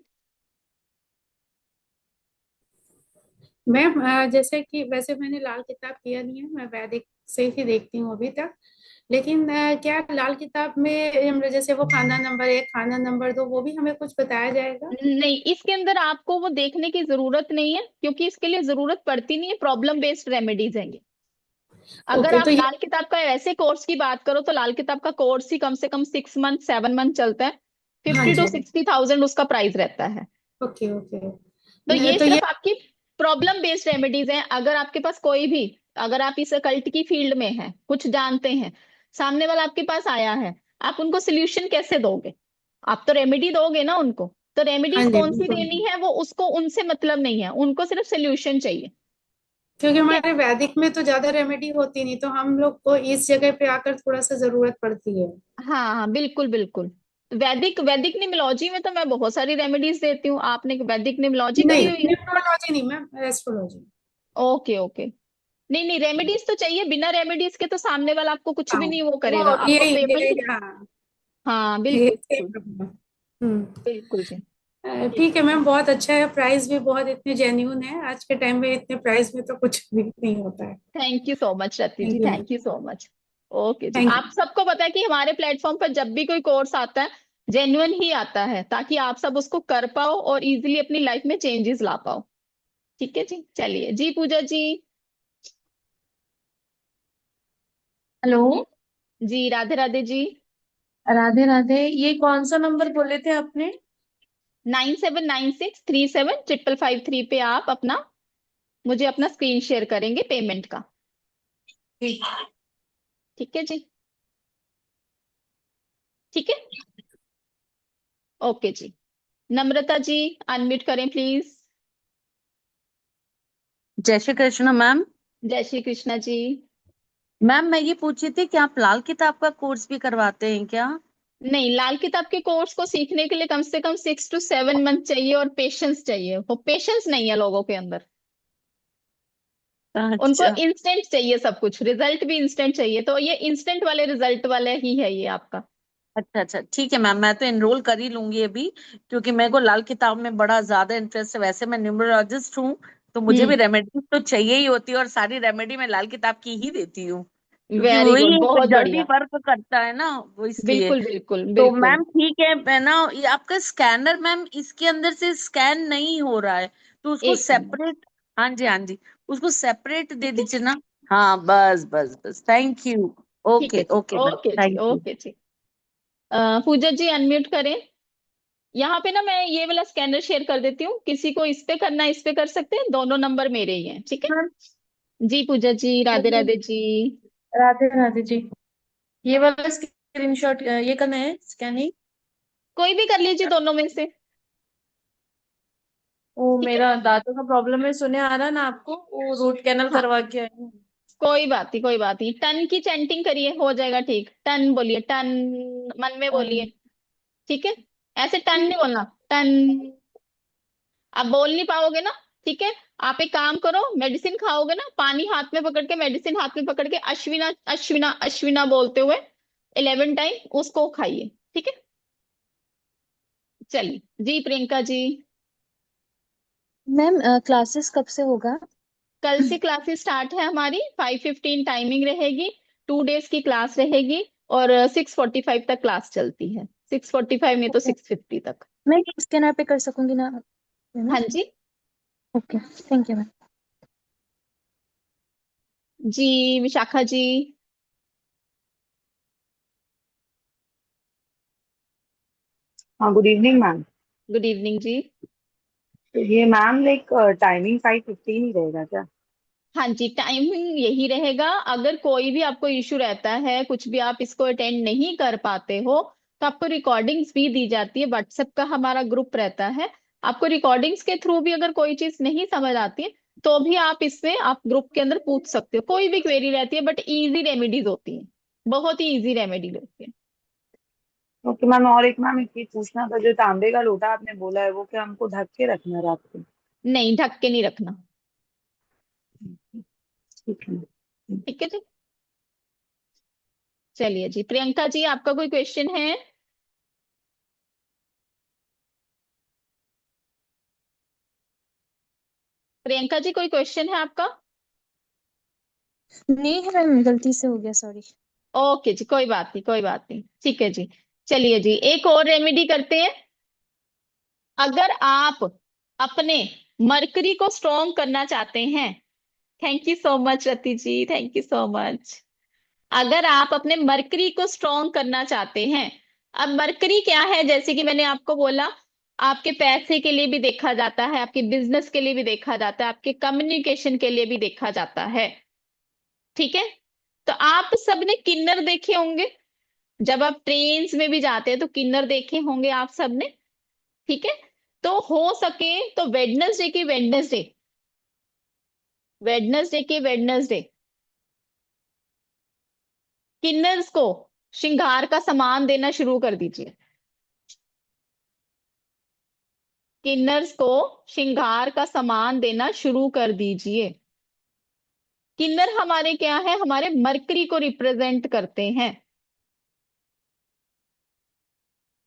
मैम जैसे कि वैसे मैंने लाल किताब किया नहीं है, मैं वैदिक से ही देखती हूँ अभी तक। लेकिन क्या लाल किताब में जैसे वो खाना नंबर 1 खाना नंबर 2 वो भी हमें कुछ बताया जाएगा? नहीं, इसके अंदर आपको वो देखने की जरूरत नहीं है क्योंकि इसके लिए जरूरत पड़ती नहीं है, प्रॉब्लम बेस्ड रेमेडीज हैं ये। अगर ओके, आप तो ये लाल किताब का ऐसे कोर्स की बात करो तो लाल किताब का कोर्स ही कम से कम 6 मंथ 7 मंथ चलता है, हाँ 50 to जी। 60,000 उसका प्राइस रहता है। Okay okay. तो ये तो ये सिर्फ आपकी प्रॉब्लम बेस्ड रेमेडीज हैं। अगर आपके पास कोई भी, अगर आप इस कल्ट की फील्ड में हैं, कुछ जानते हैं, सामने वाला आपके पास आया है, आप उनको सोल्यूशन कैसे दोगे, आप तो रेमेडी दोगे ना उनको। तो हाँ रेमेडीज जी कौन सी बिल्कुल, देनी है वो उसको, उनसे मतलब नहीं है, उनको सिर्फ सोल्यूशन चाहिए। क्योंकि ठीक है, हमारे वैदिक में तो ज्यादा रेमेडी होती नहीं, तो हम लोग को इस जगह पे आकर थोड़ा सा जरूरत पड़ती है। हाँ हाँ बिल्कुल बिल्कुल। वैदिक वैदिक निमोलॉजी में तो मैं बहुत सारी रेमेडीज देती हूँ, आपने वैदिक निमोलॉजी करी नहीं, हुई है? न्यूमरोलॉजी नहीं मैम, एस्ट्रोलॉजी। ओके ओके, नहीं नहीं, रेमेडीज तो चाहिए, बिना रेमेडीज के तो सामने वाला आपको कुछ भी हाँ नहीं वो करेगा, वो आपको ये पेमेंट। हाँ हाँ ये बिल्कुल सेम बिल्कुल। प्रॉब्लम। हम्म। बिल्कुल जी। ठीक ठीक है मैम, बहुत अच्छा है, प्राइस भी बहुत इतने जेन्यून है, आज के टाइम में इतने प्राइस में तो कुछ भी नहीं होता है। Thank you so much Rati ji, thank you. Thank you so much. Okay ji, thank आप सबको पता है कि हमारे प्लेटफॉर्म पर जब भी कोई कोर्स आता है जेन्युइन ही आता है, ताकि आप सब उसको कर पाओ और इजीली अपनी लाइफ में चेंजेस ला पाओ। ठीक है जी, चलिए जी पूजा जी। हेलो। जी राधे राधे जी। राधे राधे, ये कौन सा नंबर बोले थे आपने? 9796375553 पे आप अपना मुझे अपना स्क्रीन शेयर करेंगे पेमेंट का। ठीक। ठीक है जी। ठीक है। ओके जी। नम्रता जी अनम्यूट करें प्लीज। जय श्री कृष्ण मैम। जय श्री कृष्णा जी। मैम मैं ये पूछी थी कि आप लाल किताब का कोर्स भी करवाते हैं क्या? नहीं, लाल किताब के कोर्स को सीखने के लिए कम से कम 6 to 7 मंथ चाहिए और पेशेंस चाहिए, वो पेशेंस नहीं है लोगों के अंदर। उनको अच्छा इंस्टेंट चाहिए, सब कुछ रिजल्ट भी इंस्टेंट चाहिए, तो ये इंस्टेंट वाले रिजल्ट वाले ही है ये आपका। अच्छा अच्छा, ठीक है मैम, मैं तो एनरोल कर ही लूंगी अभी, क्योंकि मेरे को लाल किताब में बड़ा ज्यादा इंटरेस्ट है। वैसे मैं न्यूमरोलॉजिस्ट हूँ, तो मुझे भी हम्म। रेमेडी तो चाहिए ही होती है, और सारी रेमेडी मैं लाल किताब की ही देती हूँ, क्योंकि वेरी वही गुड, एक बहुत जल्दी बढ़िया। वर्क करता है ना, वो इसलिए। बिल्कुल बिल्कुल तो बिल्कुल। मैम ठीक है, मैं ना ये आपका स्कैनर मैम इसके अंदर से स्कैन नहीं हो रहा है, तो उसको एक मिनट। सेपरेट। हाँ जी हाँ जी, उसको सेपरेट दे ठीक है। दीजिए ना। हाँ बस बस बस, थैंक यू। ठीक है okay ji, okay ma'am, okay ji, thank you. Okay ji. Pooja ji unmute करें। यहाँ पे ना मैं ये वाला स्कैनर शेयर कर देती हूँ, किसी को इस पे करना है इस पे कर सकते हैं, दोनों नंबर मेरे ही हैं, ठीक है। मैम, जी पूजा जी राधे राधे जी। राधे राधे जी। ये वाला स्क्रीनशॉट ये करना है स्कैनिंग? कोई भी कर लीजिए दोनों में से। वो ठीक है। मेरा दांतों का प्रॉब्लम है, सुने आ रहा ना आपको, वो रूट कैनल हाँ करवा के आई हूँ। कोई बात नहीं, कोई बात नहीं, टन की चैंटिंग करिए हो जाएगा ठीक, टन बोलिए, टन मन में बोलिए। ठीक है। ऐसे टन नहीं बोलना, टन। आप बोल नहीं पाओगे ना। ठीक है। आप एक काम करो, मेडिसिन खाओगे ना, पानी हाथ में पकड़ के, मेडिसिन हाथ में पकड़ के अश्विना अश्विना अश्विना बोलते हुए 11 टाइम उसको खाइए। ठीक है। चलिए जी प्रियंका जी। मैम क्लासेस कब से होगा? कल से क्लासेस स्टार्ट है हमारी, 5:15 टाइमिंग रहेगी, 2 डेज की क्लास रहेगी, और 6:45 तक क्लास चलती है, 6:45 में तो 6:50 तक। मैं स्कैनर पे कर सकूंगी ना, है ना? हाँ जी। Okay, thank you ma'am. जी विशाखा जी। हाँ, good evening ma'am. Good evening जी। तो ये मैम लाइक टाइमिंग 5:15 ही रहेगा क्या? हाँ जी, टाइमिंग यही रहेगा, अगर कोई भी आपको इशू रहता है, कुछ भी आप इसको अटेंड नहीं कर पाते हो, तो आपको रिकॉर्डिंग्स भी दी जाती है, व्हाट्सएप का हमारा ग्रुप रहता है, आपको रिकॉर्डिंग्स के थ्रू भी अगर कोई चीज नहीं समझ आती है तो भी आप इसमें आप ग्रुप के अंदर पूछ सकते हो, कोई भी क्वेरी रहती है, बट इजी रेमेडीज होती है, बहुत ही इजी रेमेडी होती है। ओके मैम, और एक मैम एक चीज पूछना था, जो तांबे का लोटा आपने बोला है वो क्या हमको ढक के रखना है रात को? नहीं, ढक के नहीं रखना। ठीक है। ठीक है जी। चलिए जी प्रियंका जी, आपका कोई क्वेश्चन है? प्रियंका जी कोई क्वेश्चन है आपका? नहीं है मैम, गलती से हो गया, सॉरी। ओके जी, कोई बात नहीं, कोई बात नहीं, ठीक है जी। चलिए जी, एक और रेमेडी करते हैं। अगर आप अपने मरकरी को स्ट्रॉन्ग करना चाहते हैं, thank you so much Rati ji, thank you so much. अगर आप अपने मरकरी को स्ट्रॉन्ग करना चाहते हैं, अब मरकरी क्या है, जैसे कि मैंने आपको बोला, आपके पैसे के लिए भी देखा जाता है, आपके बिजनेस के लिए भी देखा जाता है, आपके कम्युनिकेशन के लिए भी देखा जाता है। ठीक है। तो आप सबने किन्नर देखे होंगे, जब आप ट्रेन्स में भी जाते हैं तो किन्नर देखे होंगे आप सबने। ठीक है। तो हो सके तो वेडनेसडे किन्नर्स को श्रृंगार का सामान देना शुरू कर दीजिए। किन्नर्स को श्रृंगार का सामान देना शुरू कर दीजिए। किन्नर हमारे क्या है, हमारे मरकरी को रिप्रेजेंट करते हैं,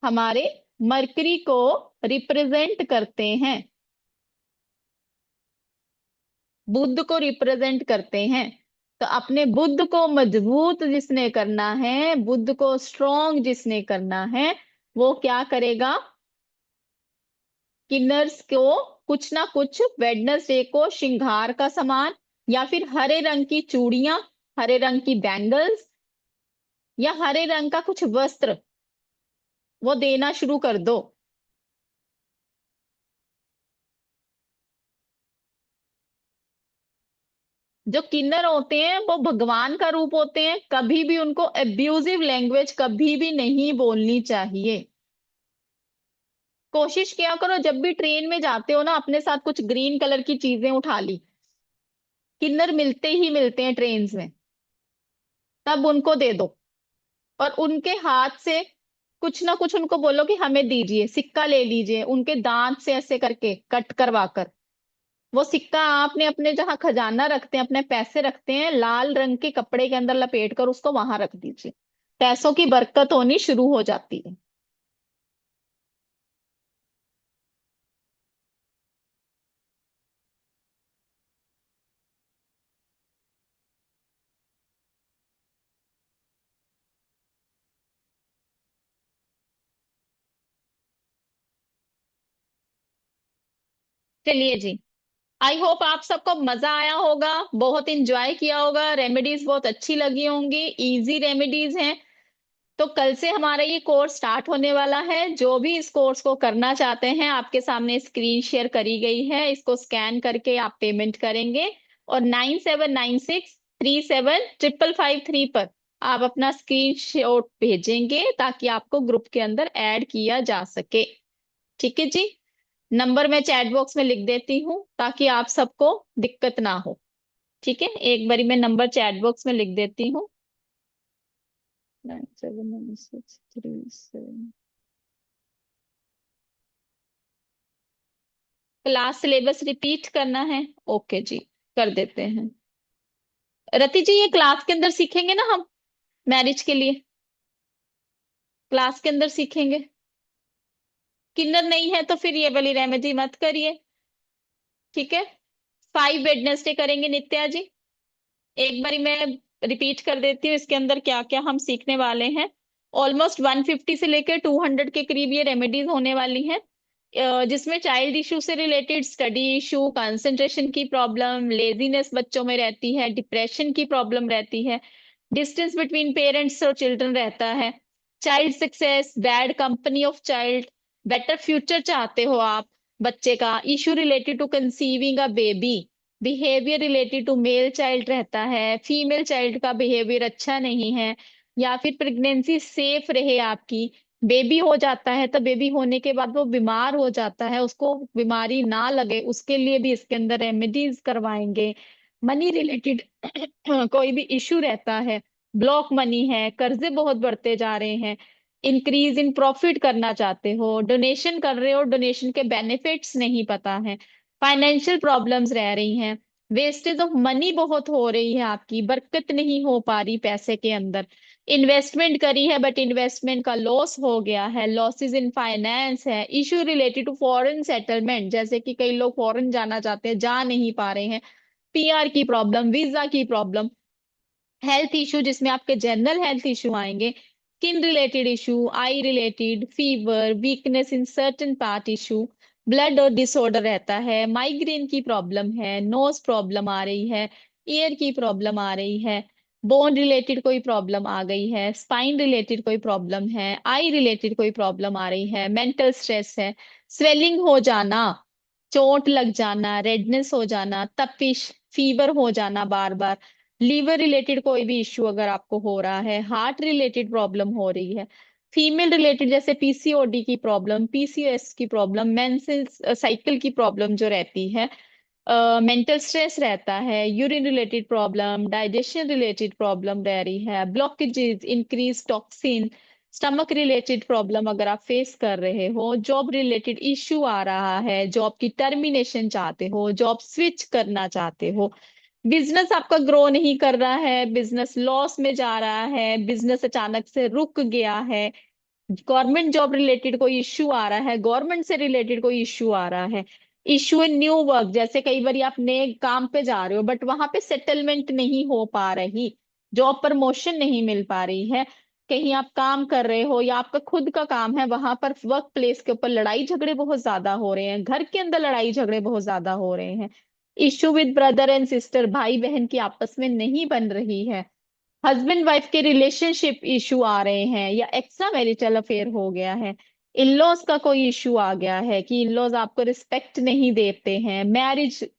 हमारे मरकरी को रिप्रेजेंट करते हैं, बुध को रिप्रेजेंट करते हैं। तो अपने बुध को मजबूत जिसने करना है, बुध को स्ट्रॉन्ग जिसने करना है, वो क्या करेगा, किन्नर्स को कुछ ना कुछ वेडनेसडे को श्रृंगार का सामान, या फिर हरे रंग की चूड़ियां, हरे रंग की बैंगल्स, या हरे रंग का कुछ वस्त्र वो देना शुरू कर दो। जो किन्नर होते हैं वो भगवान का रूप होते हैं, कभी भी उनको एब्यूजिव लैंग्वेज कभी भी नहीं बोलनी चाहिए। कोशिश किया करो जब भी ट्रेन में जाते हो ना, अपने साथ कुछ ग्रीन कलर की चीजें उठा ली, किन्नर मिलते ही मिलते हैं ट्रेन में, तब उनको दे दो। और उनके हाथ से कुछ ना कुछ उनको बोलो कि हमें दीजिए, सिक्का ले लीजिए, उनके दांत से ऐसे करके कट करवा कर वो सिक्का आपने अपने जहां खजाना रखते हैं, अपने पैसे रखते हैं, लाल रंग के कपड़े के अंदर लपेट कर उसको वहां रख दीजिए, पैसों की बरकत होनी शुरू हो जाती है। चलिए जी, आई होप आप सबको मजा आया होगा, बहुत इंजॉय किया होगा, रेमेडीज बहुत अच्छी लगी होंगी, इजी रेमेडीज हैं। तो कल से हमारा ये कोर्स स्टार्ट होने वाला है। जो भी इस कोर्स को करना चाहते हैं, आपके सामने स्क्रीन शेयर करी गई है, इसको स्कैन करके आप पेमेंट करेंगे और 9796375553 पर आप अपना स्क्रीन शॉट भेजेंगे ताकि आपको ग्रुप के अंदर ऐड किया जा सके। ठीक है जी, नंबर मैं चैट बॉक्स में लिख देती हूँ ताकि आप सबको दिक्कत ना हो। ठीक है, एक बारी मैं नंबर चैट बॉक्स में लिख देती हूँ, 979637। क्लास सिलेबस रिपीट करना है, ओके जी, कर देते हैं। रति जी, ये क्लास के अंदर सीखेंगे ना हम, मैरिज के लिए क्लास के अंदर सीखेंगे। किन्नर नहीं है तो फिर ये वाली रेमेडी मत करिए, ठीक है। 5 वेडनेसडे करेंगे नित्या जी। एक बारी मैं रिपीट कर देती हूँ इसके अंदर क्या क्या हम सीखने वाले हैं। ऑलमोस्ट 150 से लेकर 200 के करीब ये रेमेडीज होने वाली हैं, जिसमें चाइल्ड इशू से रिलेटेड, स्टडी इशू, कंसंट्रेशन की प्रॉब्लम, लेजीनेस बच्चों में रहती है, डिप्रेशन की प्रॉब्लम रहती है, डिस्टेंस बिटवीन पेरेंट्स और चिल्ड्रन रहता है, child success, bad company of child, better future चाहते हो आप बच्चे का, issue related to conceiving a baby, behaviour related to male child रहता है, फीमेल चाइल्ड का बिहेवियर अच्छा नहीं है, या फिर प्रेगनेंसी सेफ रहे आपकी, बेबी हो जाता है तो बेबी होने के बाद वो बीमार हो जाता है, उसको बीमारी ना लगे उसके लिए भी इसके अंदर रेमेडीज करवाएंगे। मनी रिलेटेड कोई भी इशू रहता है, ब्लॉक मनी है, कर्जे बहुत बढ़ते जा रहे हैं, इंक्रीज इन प्रॉफिट करना चाहते हो, डोनेशन कर रहे हो, डोनेशन के बेनिफिट्स नहीं पता है, फाइनेंशियल प्रॉब्लम्स रह रही हैं, वेस्टेज ऑफ मनी बहुत हो रही है, आपकी बरकत नहीं हो पा रही पैसे के अंदर, इन्वेस्टमेंट करी है बट इन्वेस्टमेंट का लॉस हो गया है, लॉसेस इन फाइनेंस है, issue related to foreign settlement, जैसे कि कई लोग फॉरेन जाना चाहते हैं, जा नहीं पा रहे हैं, पीआर की प्रॉब्लम, वीजा की प्रॉब्लम, हेल्थ इशू जिसमें आपके जनरल हेल्थ इशू आएंगे, skin related issue, I related, fever, weakness in certain part issue, blood और डिसऑर्डर रहता है, माइग्रेन की प्रॉब्लम है, नोज प्रॉब्लम आ रही है, ईयर की प्रॉब्लम आ रही है, बोन रिलेटेड कोई प्रॉब्लम आ गई है, स्पाइन रिलेटेड कोई प्रॉब्लम है, आई रिलेटेड कोई प्रॉब्लम आ रही है, मेंटल स्ट्रेस है, स्वेलिंग हो जाना, चोट लग जाना, रेडनेस हो जाना, तपिश, फीवर हो जाना बार बार, लीवर रिलेटेड कोई भी इश्यू अगर आपको हो रहा है, हार्ट रिलेटेड प्रॉब्लम हो रही है, फीमेल रिलेटेड जैसे पीसीओडी की प्रॉब्लम, पीसीओएस की प्रॉब्लम, मेंस्ट्रुअल साइकिल की प्रॉब्लम जो रहती है, मेंटल स्ट्रेस रहता है, urine related problem, digestion related problem रह रही है, blockages, increase toxin, stomach related problem अगर आप फेस कर रहे हो, जॉब रिलेटेड इश्यू आ रहा है, जॉब की टर्मिनेशन चाहते हो, जॉब स्विच करना चाहते हो, बिजनेस आपका ग्रो नहीं कर रहा है, बिजनेस लॉस में जा रहा है, बिजनेस अचानक से रुक गया है, गवर्नमेंट जॉब रिलेटेड कोई इश्यू आ रहा है, गवर्नमेंट से रिलेटेड कोई इश्यू आ रहा है, इश्यू इन न्यू वर्क, जैसे कई बार आप नए काम पे जा रहे हो बट वहां पे सेटलमेंट नहीं हो पा रही, जॉब प्रमोशन नहीं मिल पा रही है, कहीं आप काम कर रहे हो या आपका खुद का काम है, वहां पर वर्क प्लेस के ऊपर लड़ाई झगड़े बहुत ज्यादा हो रहे हैं, घर के अंदर लड़ाई झगड़े बहुत ज्यादा हो रहे हैं, issue with brother and sister, भाई बहन की आपस में नहीं बन रही है, हस्बैंड वाइफ के रिलेशनशिप इशू आ रहे हैं या एक्स्ट्रा मैरिटल अफेयर हो गया है, इन लॉज का कोई इशू आ गया है कि इन लॉज आपको रिस्पेक्ट नहीं देते हैं, मैरिज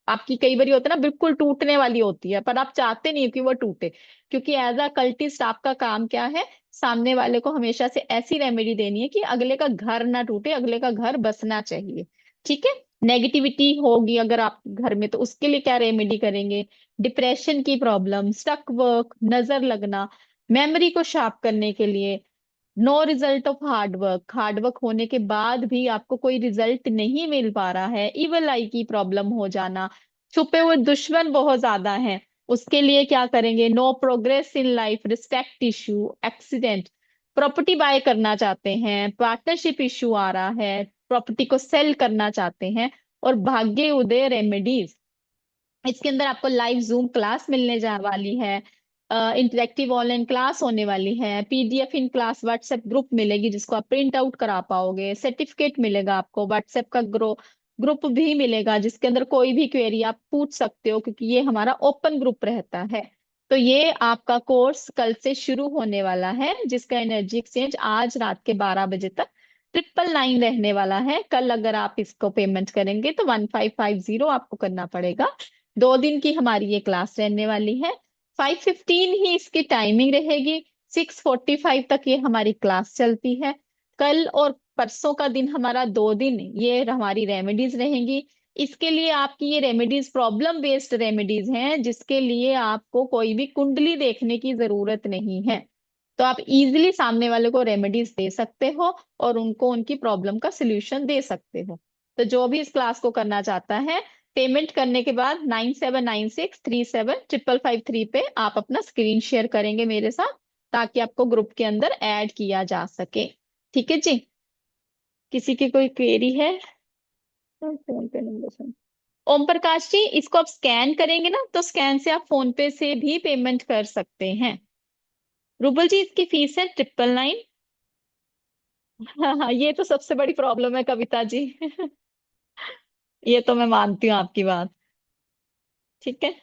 आपकी कई बार होता है ना बिल्कुल टूटने वाली होती है पर आप चाहते नहीं कि वो टूटे, क्योंकि एज अ कल्टिस्ट आपका काम क्या है, सामने वाले को हमेशा से ऐसी रेमेडी देनी है कि अगले का घर ना टूटे, अगले का घर बसना चाहिए। ठीक है, नेगेटिविटी होगी अगर आप घर में तो उसके लिए क्या रेमेडी करेंगे, डिप्रेशन की प्रॉब्लम, स्टक वर्क, नजर लगना, मेमोरी को शार्प करने के लिए, no result of hard work होने के बाद भी आपको कोई रिजल्ट नहीं मिल पा रहा है, इवल आई की प्रॉब्लम हो जाना, छुपे हुए दुश्मन बहुत ज्यादा हैं, उसके लिए क्या करेंगे, no progress in life, respect issue, accident, property buy करना चाहते हैं, पार्टनरशिप इशू आ रहा है, प्रॉपर्टी को सेल करना चाहते हैं, और भाग्य उदय रेमेडीज, इसके अंदर आपको लाइव जूम क्लास मिलने जा वाली है, इंटरेक्टिव ऑनलाइन क्लास होने वाली है, PDF in class WhatsApp group मिलेगी जिसको आप प्रिंट आउट करा पाओगे, सर्टिफिकेट मिलेगा आपको, व्हाट्सएप का ग्रुप भी मिलेगा जिसके अंदर कोई भी क्वेरी आप पूछ सकते हो क्योंकि ये हमारा ओपन ग्रुप रहता है। तो ये आपका कोर्स कल से शुरू होने वाला है जिसका एनर्जी एक्सचेंज आज रात के 12 बजे तक 999 रहने वाला है। कल अगर आप इसको पेमेंट करेंगे तो 1550 आपको करना पड़ेगा। 2 दिन की हमारी ये क्लास रहने वाली है। 5:15 ही इसकी टाइमिंग रहेगी। 6:45 तक ये हमारी क्लास चलती है। कल और परसों का दिन हमारा 2 दिन ये हमारी रेमेडीज रहेंगी। इसके लिए आपकी ये रेमेडीज प्रॉब्लम बेस्ड रेमेडीज हैं जिसके लिए आपको कोई भी कुंडली देखने की जरूरत नहीं है। तो आप इजीली सामने वाले को रेमेडीज दे सकते हो और उनको उनकी प्रॉब्लम का सोल्यूशन दे सकते हो। तो जो भी इस क्लास को करना चाहता है पेमेंट करने के बाद 9796375553 पे आप अपना स्क्रीन शेयर करेंगे मेरे साथ ताकि आपको ग्रुप के अंदर ऐड किया जा सके। ठीक है जी, किसी की कोई क्वेरी है? फोन पे नंबर ओम प्रकाश जी, इसको आप स्कैन करेंगे ना तो स्कैन से आप फोन पे से भी पेमेंट कर सकते हैं। रूबल जी, इसकी फीस है 999। हाँ हाँ, ये तो सबसे बड़ी प्रॉब्लम है कविता जी। ये तो मैं मानती हूँ आपकी बात। ठीक है,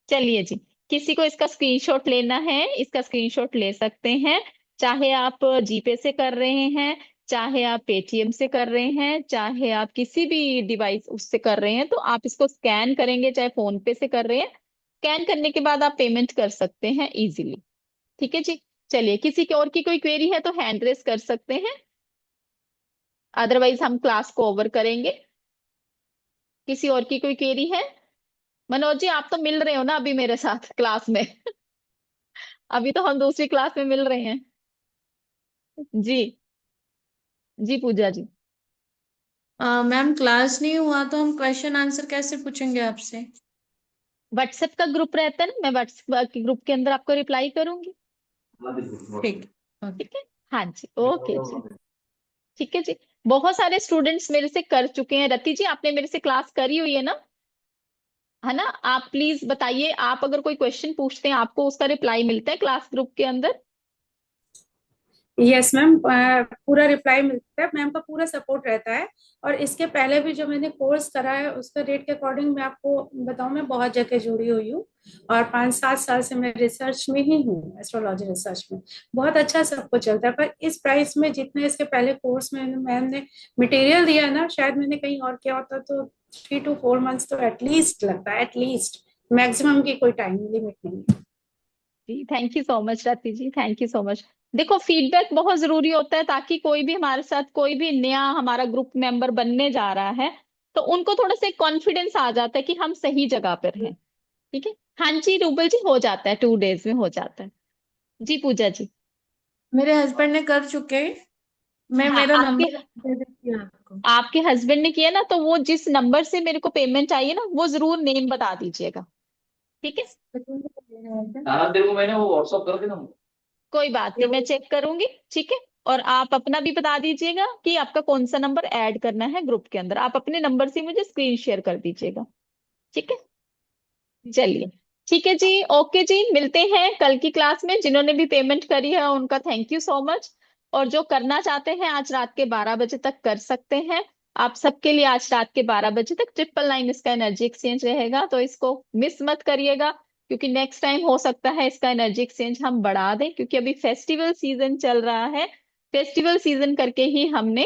चलिए जी, किसी को इसका स्क्रीनशॉट लेना है इसका स्क्रीनशॉट ले सकते हैं, चाहे आप जीपे से कर रहे हैं, चाहे आप पेटीएम से कर रहे हैं, चाहे आप किसी भी डिवाइस उससे कर रहे हैं, तो आप इसको स्कैन करेंगे, चाहे फोन पे से कर रहे हैं, स्कैन करने के बाद आप पेमेंट कर सकते हैं इजीली। ठीक है जी, चलिए, किसी की और की कोई क्वेरी है तो हैंड रेस कर सकते हैं, अदरवाइज हम क्लास को ओवर करेंगे। किसी और की कोई क्वेरी है? मनोज जी, आप तो मिल रहे हो ना अभी मेरे साथ क्लास में? अभी तो हम दूसरी क्लास में मिल रहे हैं। जी जी, पूजा जी। मैम क्लास नहीं हुआ तो हम क्वेश्चन आंसर कैसे पूछेंगे आपसे? व्हाट्सएप का ग्रुप रहता है ना, मैं व्हाट्सएप के ग्रुप के अंदर आपको रिप्लाई करूंगी। ठीक। ठीक है, हाँ जी, ओके जी। ठीक है जी, बहुत सारे स्टूडेंट्स मेरे से कर चुके हैं। रति जी, आपने मेरे से क्लास करी हुई है ना, है ना? आप प्लीज बताइए, आप अगर कोई क्वेश्चन पूछते हैं आपको उसका रिप्लाई मिलता है क्लास ग्रुप के अंदर? यस मैम, पूरा रिप्लाई मिलता है, मैम का पूरा सपोर्ट रहता है। और इसके पहले भी जो मैंने कोर्स करा है उसका रेट के अकॉर्डिंग मैं आपको बताऊं, मैं बहुत जगह जुड़ी हुई हूँ और 5-7 साल से मैं रिसर्च में ही हूँ, एस्ट्रोलॉजी रिसर्च में बहुत अच्छा सब कुछ चलता है। पर इस प्राइस में जितने इसके पहले कोर्स में मैम ने मटेरियल दिया है ना, शायद मैंने कहीं और किया होता तो 3 to 4 months तो एटलीस्ट लगता है, एटलीस्ट, मैक्सिमम की कोई टाइम लिमिट नहीं है। जी, thank you so much Rati ji, thank you so much. देखो, फीडबैक बहुत जरूरी होता है ताकि कोई भी हमारे साथ कोई भी नया हमारा ग्रुप मेंबर बनने जा रहा है तो उनको थोड़ा सा कॉन्फिडेंस आ जाता है कि हम सही जगह पर हैं। ठीक है, हाँ जी रूबल जी, हो जाता है, 2 days में हो जाता है। जी पूजा जी। मेरे हस्बैंड ने कर चुके, मैं हाँ, मेरा आपके नंबर दे देती हूँ आपको। आपके हस्बैंड ने किया ना, तो वो जिस नंबर से मेरे को पेमेंट आई है ना वो जरूर नेम बता दीजिएगा। ठीक है, तेरे को मैंने वो व्हाट्सअप कर देना। कोई बात नहीं, मैं चेक करूंगी। ठीक है, और आप अपना भी बता दीजिएगा कि आपका कौन सा नंबर ऐड करना है ग्रुप के अंदर। आप अपने नंबर से मुझे स्क्रीन शेयर कर दीजिएगा। ठीक है, चलिए ठीक है जी, ओके जी, मिलते हैं कल की क्लास में। जिन्होंने भी पेमेंट करी है उनका थैंक यू सो मच, और जो करना चाहते हैं आज रात के 12 बजे तक कर सकते हैं। आप सबके लिए आज रात के 12 बजे तक 999 इसका एनर्जी एक्सचेंज रहेगा, तो इसको मिस मत करिएगा, क्योंकि नेक्स्ट टाइम हो सकता है इसका एनर्जी एक्सचेंज हम बढ़ा दें, क्योंकि अभी फेस्टिवल सीजन चल रहा है। फेस्टिवल सीजन करके ही हमने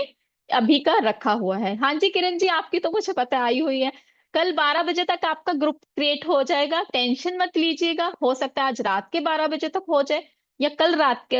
अभी का रखा हुआ है। हाँ जी किरण जी, आपकी तो मुझे पता आई हुई है। कल 12 बजे तक आपका ग्रुप क्रिएट हो जाएगा, टेंशन मत लीजिएगा। हो सकता है आज रात के 12 बजे तक हो जाए, या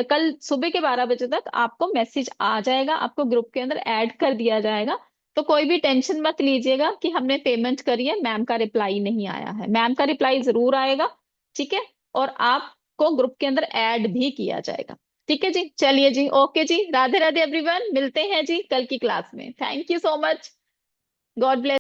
कल सुबह के 12 बजे तक आपको मैसेज आ जाएगा, आपको ग्रुप के अंदर ऐड कर दिया जाएगा। तो कोई भी टेंशन मत लीजिएगा कि हमने पेमेंट करी है, मैम का रिप्लाई नहीं आया है। मैम का रिप्लाई जरूर आएगा, ठीक है, और आपको ग्रुप के अंदर ऐड भी किया जाएगा। ठीक है जी, चलिए जी, ओके जी, राधे राधे एवरीवन, मिलते हैं जी कल की क्लास में। Thank you so much, God bless.